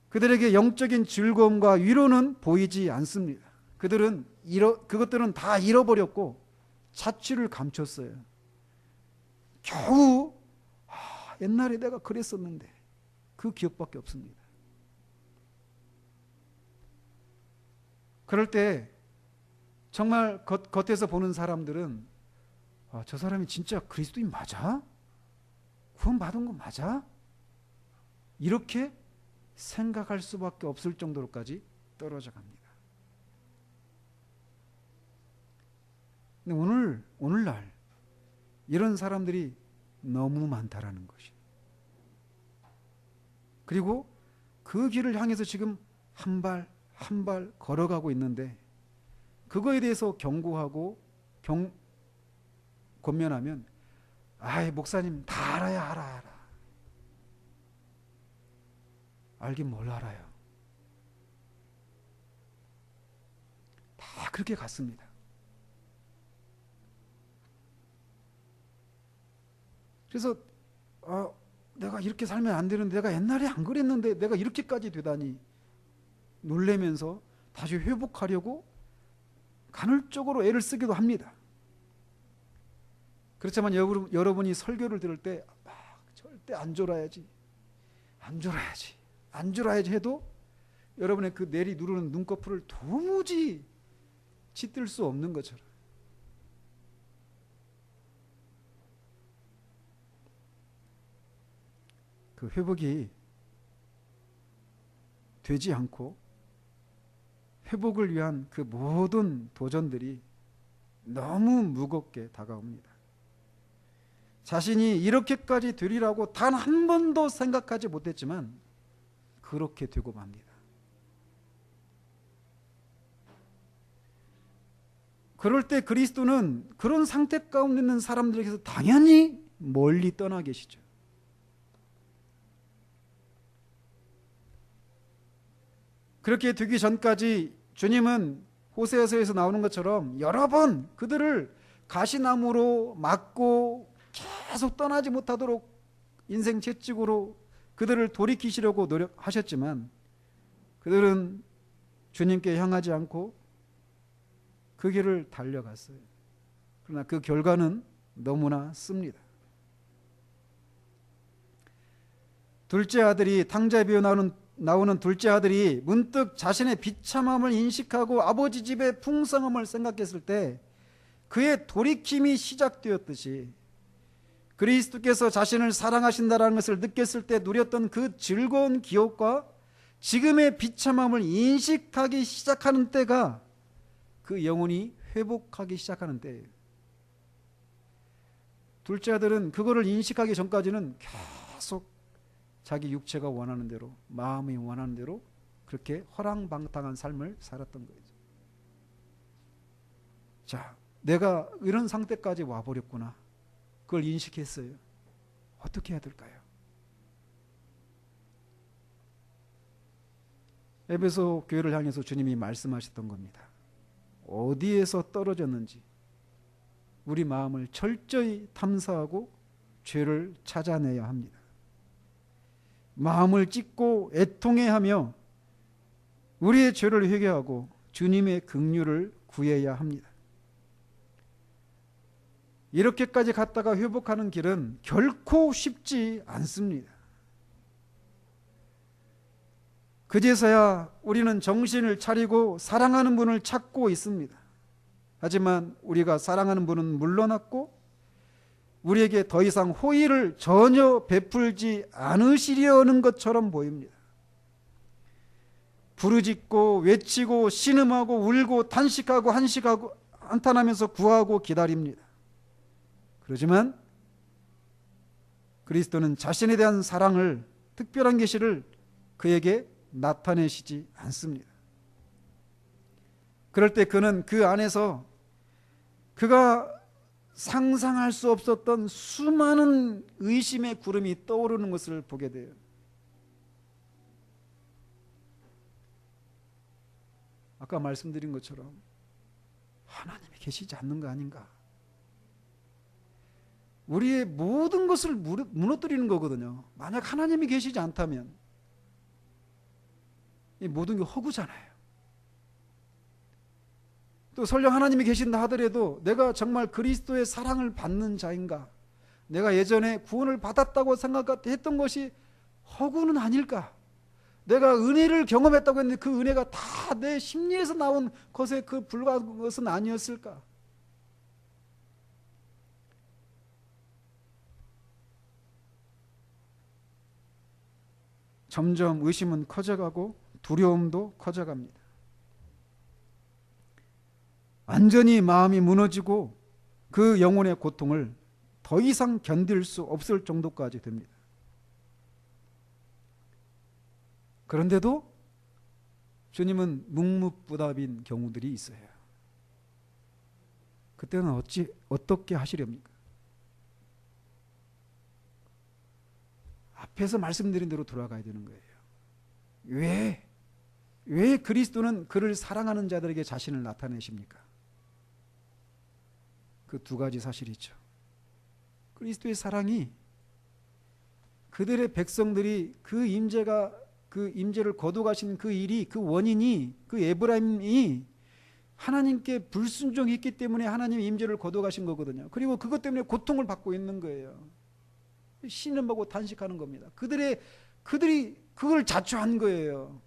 그들에게 영적인 즐거움과 위로는 보이지 않습니다. 그것들은 다 잃어버렸고 자취를 감췄어요. 겨우 옛날에 내가 그랬었는데 그 기억밖에 없습니다. 그럴 때 정말 겉에서 보는 사람들은 저 사람이 진짜 그리스도인 맞아? 구원받은 거 맞아? 이렇게 생각할 수밖에 없을 정도로까지 떨어져 갑니다. 근데 오늘날 이런 사람들이 너무 많다라는 것이. 그리고 그 길을 향해서 지금 한 발 한 발 걸어가고 있는데 그거에 대해서 경고하고 권면하면 목사님 다 알아야 알아. 알긴 뭘 알아요. 다 그렇게 갔습니다. 그래서 내가 이렇게 살면 안 되는데 내가 옛날에 안 그랬는데 내가 이렇게까지 되다니 놀래면서 다시 회복하려고 간헐적으로 애를 쓰기도 합니다. 그렇지만 여러분이 설교를 들을 때 절대 안 졸아야지 해도 여러분의 그 내리 누르는 눈꺼풀을 도무지 짓들 수 없는 것처럼 그 회복이 되지 않고 회복을 위한 그 모든 도전들이 너무 무겁게 다가옵니다. 자신이 이렇게까지 되리라고 단 한 번도 생각하지 못했지만 그렇게 되고 맙니다. 그럴 때 그리스도는 그런 상태 가운데 있는 사람들에게서 당연히 멀리 떠나 계시죠. 그렇게 되기 전까지 주님은 호세아서에서 나오는 것처럼 여러 번 그들을 가시나무로 막고 계속 떠나지 못하도록 인생 채찍으로 그들을 돌이키시려고 노력하셨지만 그들은 주님께 향하지 않고 그 길을 달려갔어요. 그러나 그 결과는 너무나 씁니다. 둘째 아들이 탕자비에 나오는 둘째 아들이 문득 자신의 비참함을 인식하고 아버지 집의 풍성함을 생각했을 때 그의 돌이킴이 시작되었듯이 그리스도께서 자신을 사랑하신다는 것을 느꼈을 때 누렸던 그 즐거운 기억과 지금의 비참함을 인식하기 시작하는 때가 그 영혼이 회복하기 시작하는 때예요. 둘째 아들은 그거를 인식하기 전까지는 계속 자기 육체가 원하는 대로, 마음이 원하는 대로 그렇게 허랑방탕한 삶을 살았던 거예요. 자, 내가 이런 상태까지 와버렸구나. 그걸 인식했어요. 어떻게 해야 될까요? 에베소 교회를 향해서 주님이 말씀하셨던 겁니다. 어디에서 떨어졌는지 우리 마음을 철저히 탐사하고 죄를 찾아내야 합니다. 마음을 찢고 애통해하며 우리의 죄를 회개하고 주님의 긍휼을 구해야 합니다. 이렇게까지 갔다가 회복하는 길은 결코 쉽지 않습니다. 그제서야 우리는 정신을 차리고 사랑하는 분을 찾고 있습니다. 하지만 우리가 사랑하는 분은 물러났고 우리에게 더 이상 호의를 전혀 베풀지 않으시려는 것처럼 보입니다. 부르짖고 외치고 신음하고 울고 탄식하고 한탄하면서 구하고 기다립니다. 그렇지만 그리스도는 자신에 대한 사랑을, 특별한 계시를 그에게 나타내시지 않습니다. 그럴 때 그는 그 안에서 그가 상상할 수 없었던 수많은 의심의 구름이 떠오르는 것을 보게 돼요. 아까 말씀드린 것처럼 하나님이 계시지 않는 거 아닌가? 우리의 모든 것을 무너뜨리는 거거든요. 만약 하나님이 계시지 않다면 이 모든 게 허구잖아요. 또 설령 하나님이 계신다 하더라도 내가 정말 그리스도의 사랑을 받는 자인가? 내가 예전에 구원을 받았다고 생각했던 것이 허구는 아닐까? 내가 은혜를 경험했다고 했는데 그 은혜가 다 내 심리에서 나온 것에 그 불과한 것은 아니었을까? 점점 의심은 커져가고 두려움도 커져갑니다. 완전히 마음이 무너지고 그 영혼의 고통을 더 이상 견딜 수 없을 정도까지 됩니다. 그런데도 주님은 묵묵부답인 경우들이 있어요. 그때는 어떻게 하시렵니까? 앞에서 말씀드린 대로 돌아가야 되는 거예요. 왜 그리스도는 그를 사랑하는 자들에게 자신을 나타내십니까? 그 두 가지 사실이죠. 그리스도의 사랑이 그들의 백성들이 그 임재가 그 임재를 거둬가신 그 일이, 그 원인이, 그 에브라임이 하나님께 불순종했기 때문에 하나님 임재를 거둬가신 거거든요. 그리고 그것 때문에 고통을 받고 있는 거예요. 신음하고 탄식하는 겁니다. 그들이 그걸 자초한 거예요.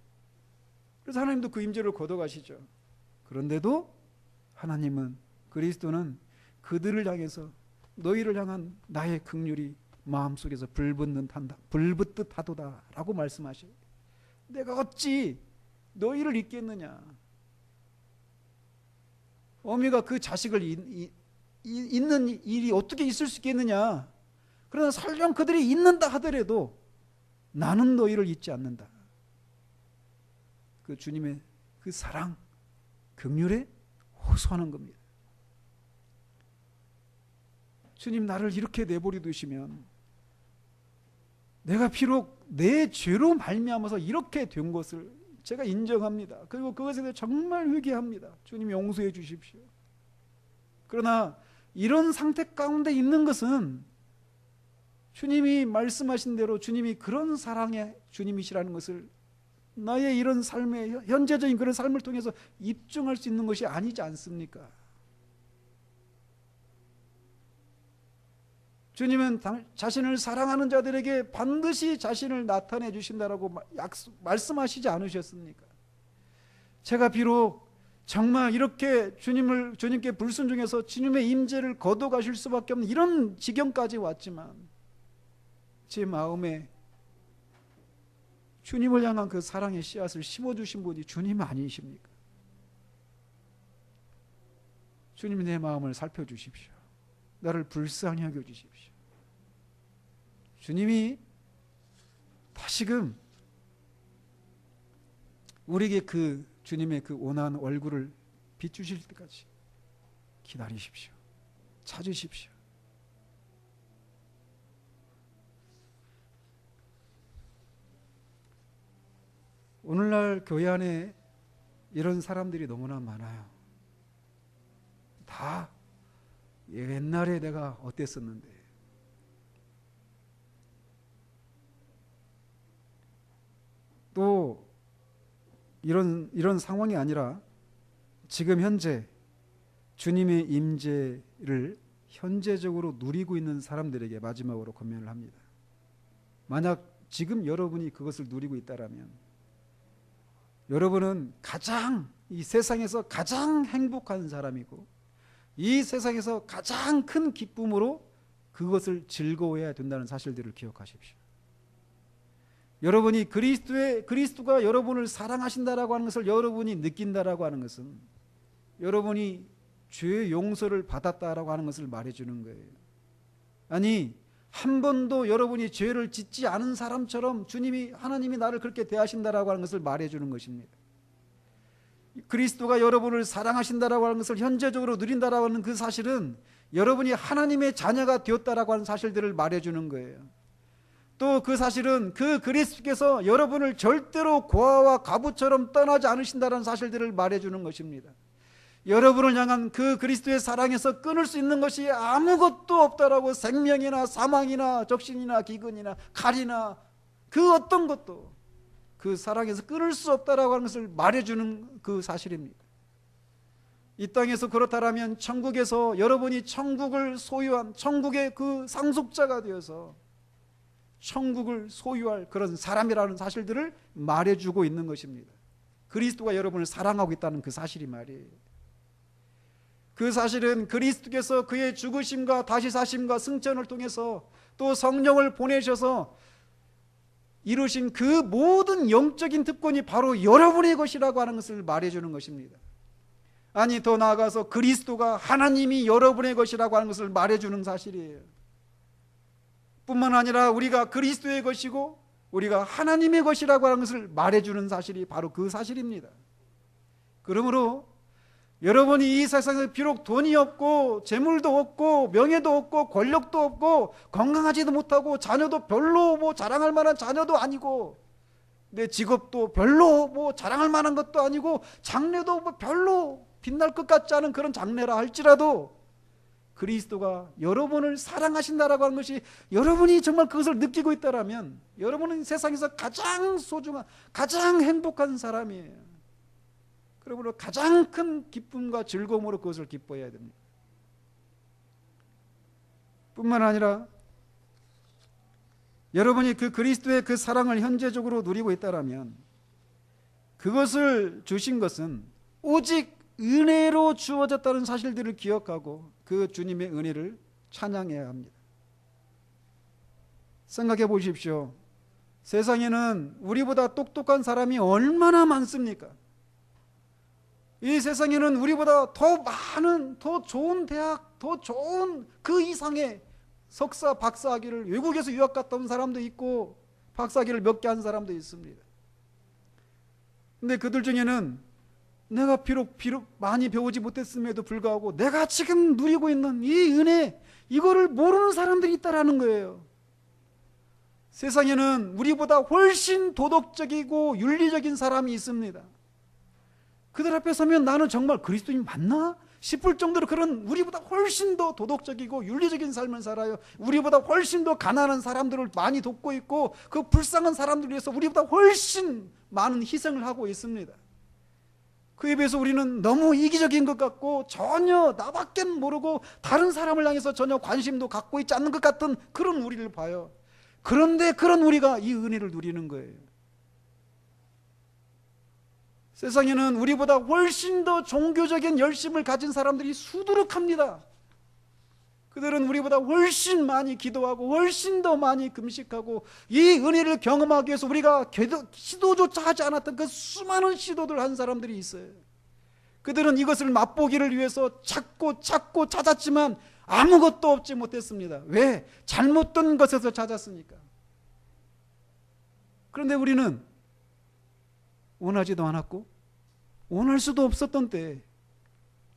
그래서 하나님도 그 임재를 거둬가시죠. 그런데도 하나님은, 그리스도는 그들을 향해서 너희를 향한 나의 긍휼이 마음속에서 불붙듯 하도다 라고 말씀하셔요. 내가 어찌 너희를 잊겠느냐. 어미가 그 자식을 잊는 일이 어떻게 있을 수 있겠느냐. 그러나 설령 그들이 잊는다 하더라도 나는 너희를 잊지 않는다. 그 주님의 그 사랑, 긍휼에 호소하는 겁니다. 주님, 나를 이렇게 내버려 두시면 내가 비록 내 죄로 말미암아서 이렇게 된 것을 제가 인정합니다. 그리고 그것에 대해 정말 회개합니다. 주님 용서해 주십시오. 그러나 이런 상태 가운데 있는 것은 주님이 말씀하신 대로 주님이 그런 사랑의 주님이시라는 것을 나의 이런 삶의 현재적인 그런 삶을 통해서 입증할 수 있는 것이 아니지 않습니까? 주님은 자신을 사랑하는 자들에게 반드시 자신을 나타내 주신다라고 말씀하시지 않으셨습니까? 제가 비록 정말 이렇게 주님께 불순종해서 주님의 임재를 거둬가실 수밖에 없는 이런 지경까지 왔지만 제 마음에 주님을 향한 그 사랑의 씨앗을 심어주신 분이 주님 아니십니까? 주님이 내 마음을 살펴주십시오. 나를 불쌍히 여겨주십시오. 주님이 다시금 우리에게 그 주님의 그 온화한 얼굴을 비추실 때까지 기다리십시오. 찾으십시오. 오늘날 교회 안에 이런 사람들이 너무나 많아요. 다 옛날에 내가 어땠었는데, 또 이런 상황이 아니라 지금 현재 주님의 임재를 현재적으로 누리고 있는 사람들에게 마지막으로 권면을 합니다. 만약 지금 여러분이 그것을 누리고 있다라면 여러분은 이 세상에서 가장 행복한 사람이고 이 세상에서 가장 큰 기쁨으로 그것을 즐거워해야 된다는 사실들을 기억하십시오. 여러분이 그리스도가 여러분을 사랑하신다라고 하는 것을 여러분이 느낀다라고 하는 것은 여러분이 죄의 용서를 받았다라고 하는 것을 말해주는 거예요. 아니, 한 번도 여러분이 죄를 짓지 않은 사람처럼 하나님이 나를 그렇게 대하신다라고 하는 것을 말해주는 것입니다. 그리스도가 여러분을 사랑하신다라고 하는 것을 현재적으로 누린다라고 하는 그 사실은 여러분이 하나님의 자녀가 되었다라고 하는 사실들을 말해주는 거예요. 또 그 사실은 그 그리스도께서 여러분을 절대로 고아와 과부처럼 떠나지 않으신다는 사실들을 말해주는 것입니다. 여러분을 향한 그 그리스도의 사랑에서 끊을 수 있는 것이 아무것도 없다라고, 생명이나 사망이나 적신이나 기근이나 칼이나 그 어떤 것도 그 사랑에서 끊을 수 없다라고 하는 것을 말해주는 그 사실입니다. 이 땅에서 그렇다라면 천국에서 여러분이 천국을 소유한 천국의 그 상속자가 되어서 천국을 소유할 그런 사람이라는 사실들을 말해주고 있는 것입니다. 그리스도가 여러분을 사랑하고 있다는 그 사실이 말이에요. 그 사실은 그리스도께서 그의 죽으심과 다시 사심과 승천을 통해서 또 성령을 보내셔서 이루신 그 모든 영적인 특권이 바로 여러분의 것이라고 하는 것을 말해주는 것입니다. 아니, 더 나아가서 그리스도가 하나님이 여러분의 것이라고 하는 것을 말해주는 사실이에요. 뿐만 아니라 우리가 그리스도의 것이고 우리가 하나님의 것이라고 하는 것을 말해주는 사실이 바로 그 사실입니다. 그러므로 여러분이 이 세상에 비록 돈이 없고 재물도 없고 명예도 없고 권력도 없고 건강하지도 못하고 자녀도 별로 자랑할 만한 자녀도 아니고 내 직업도 별로 자랑할 만한 것도 아니고 장래도 별로 빛날 것 같지 않은 그런 장래라 할지라도 그리스도가 여러분을 사랑하신다라고 하는 것이 여러분이 정말 그것을 느끼고 있다라면 여러분은 세상에서 가장 소중한, 가장 행복한 사람이에요. 그러므로 가장 큰 기쁨과 즐거움으로 그것을 기뻐해야 됩니다. 뿐만 아니라 여러분이 그 그리스도의 그 사랑을 현재적으로 누리고 있다라면 그것을 주신 것은 오직 은혜로 주어졌다는 사실들을 기억하고 그 주님의 은혜를 찬양해야 합니다. 생각해 보십시오. 세상에는 우리보다 똑똑한 사람이 얼마나 많습니까? 이 세상에는 우리보다 더 많은, 더 좋은 대학, 더 좋은 그 이상의 석사, 박사학위를 외국에서 유학 갔다 온 사람도 있고 박사학위를 몇 개 한 사람도 있습니다. 근데 그들 중에는 내가 비록 많이 배우지 못했음에도 불구하고 내가 지금 누리고 있는 이 은혜, 이거를 모르는 사람들이 있다라는 거예요. 세상에는 우리보다 훨씬 도덕적이고 윤리적인 사람이 있습니다. 그들 앞에 서면 나는 정말 그리스도인 맞나? 싶을 정도로 그런 우리보다 훨씬 더 도덕적이고 윤리적인 삶을 살아요. 우리보다 훨씬 더 가난한 사람들을 많이 돕고 있고 그 불쌍한 사람들을 위해서 우리보다 훨씬 많은 희생을 하고 있습니다. 그에 비해서 우리는 너무 이기적인 것 같고 전혀 나밖에 모르고 다른 사람을 향해서 전혀 관심도 갖고 있지 않는 것 같은 그런 우리를 봐요. 그런데 그런 우리가 이 은혜를 누리는 거예요. 세상에는 우리보다 훨씬 더 종교적인 열심을 가진 사람들이 수두룩합니다. 그들은 우리보다 훨씬 많이 기도하고 훨씬 더 많이 금식하고 이 은혜를 경험하기 위해서 우리가 시도조차 하지 않았던 그 수많은 시도들 한 사람들이 있어요. 그들은 이것을 맛보기를 위해서 찾고 찾았지만 아무것도 얻지 못했습니다. 왜? 잘못된 것에서 찾았으니까. 그런데 우리는 원하지도 않았고 원할 수도 없었던 때에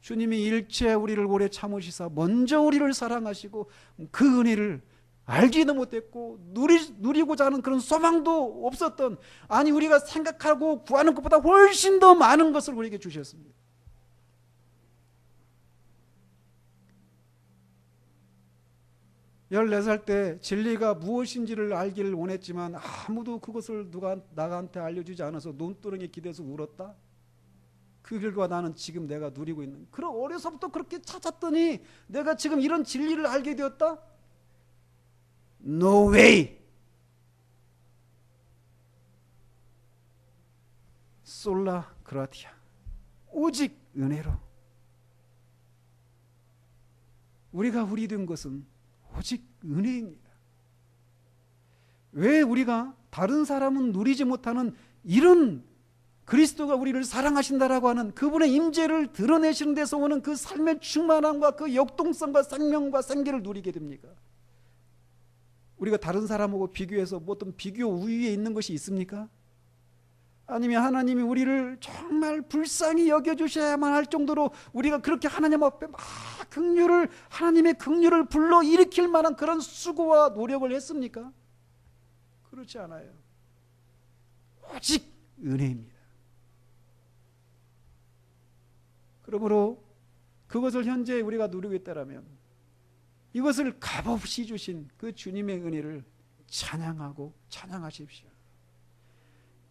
주님이 일체 우리를 오래 참으시사 먼저 우리를 사랑하시고 그 은혜를 알지도 못했고 누리고자 하는 그런 소망도 없었던, 아니 우리가 생각하고 구하는 것보다 훨씬 더 많은 것을 우리에게 주셨습니다. 열네 살 때 진리가 무엇인지를 알기를 원했지만 아무도 그것을 누가 나한테 알려주지 않아서 눈두렁에 기대서 울었다. 그 결과 나는 지금 내가 누리고 있는, 그런 어려서부터 그렇게 찾았더니 내가 지금 이런 진리를 알게 되었다? No way! 솔라 그라티아, 오직 은혜로. 우리가 우리 된 것은 오직 은혜입니다. 왜 우리가 다른 사람은 누리지 못하는 이런 그리스도가 우리를 사랑하신다라고 하는 그분의 임재를 드러내시는 데서 오는 그 삶의 충만함과 그 역동성과 생명과 생기를 누리게 됩니까? 우리가 다른 사람하고 비교해서 뭐 어떤 비교 우위에 있는 것이 있습니까? 아니면 하나님이 우리를 정말 불쌍히 여겨주셔야만 할 정도로 우리가 그렇게 하나님 앞에 막 하나님의 긍휼을 불러일으킬 만한 그런 수고와 노력을 했습니까? 그렇지 않아요. 오직 은혜입니다. 그러므로 그것을 현재 우리가 누리고 있다면 이것을 값없이 주신 그 주님의 은혜를 찬양하십시오.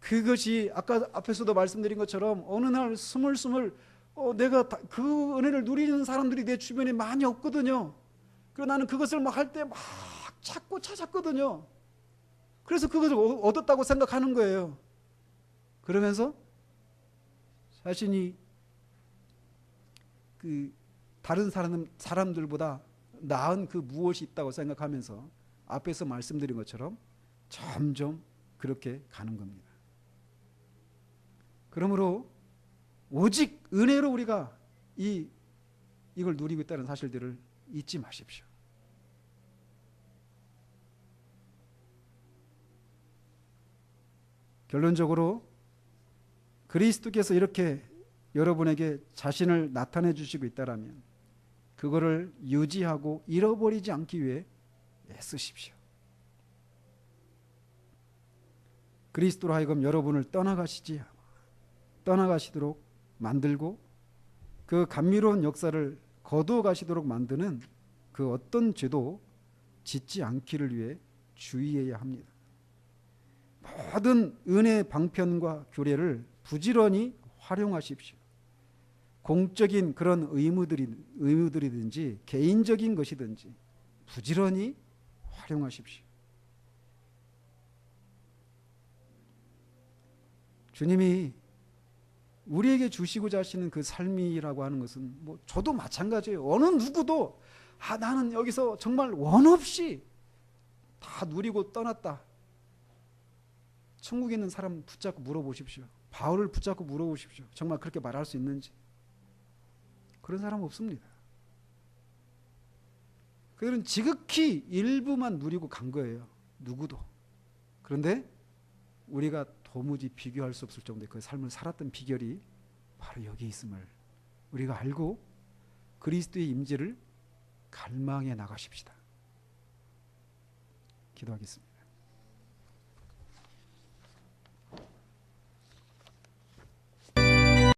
그것이 아까 앞에서도 말씀드린 것처럼 어느 날 스물스물 내가 그 은혜를 누리는 사람들이 내 주변에 많이 없거든요. 그리고 나는 그것을 막 할 때 막 찾고 찾았거든요. 그래서 그것을 얻었다고 생각하는 거예요. 그러면서 자신이 그 다른 사람들보다 나은 그 무엇이 있다고 생각하면서 앞에서 말씀드린 것처럼 점점 그렇게 가는 겁니다. 그러므로 오직 은혜로 우리가 이걸 누리고 있다는 사실들을 잊지 마십시오. 결론적으로 그리스도께서 이렇게 여러분에게 자신을 나타내 주시고 있다면 그거를 유지하고 잃어버리지 않기 위해 애쓰십시오. 그리스도로 하여금 여러분을 떠나가시도록 만들고 그 감미로운 역사를 거두어 가시도록 만드는 그 어떤 죄도 짓지 않기를 위해 주의해야 합니다. 모든 은혜 방편과 교례를 부지런히 활용하십시오. 공적인 그런 의무들이든지 개인적인 것이든지 부지런히 활용하십시오. 주님이 우리에게 주시고자 하시는 그 삶이라고 하는 것은 뭐 저도 마찬가지예요. 어느 누구도 나는 여기서 정말 원 없이 다 누리고 떠났다. 천국에 있는 사람 붙잡고 물어보십시오. 바울을 붙잡고 물어보십시오. 정말 그렇게 말할 수 있는지. 그런 사람 없습니다. 그들은 지극히 일부만 누리고 간 거예요. 누구도. 그런데 우리가 도무지 비교할 수 없을 정도의 그 삶을 살았던 비결이 바로 여기 있음을 우리가 알고 그리스도의 임재를 갈망해 나가십시다. 기도하겠습니다.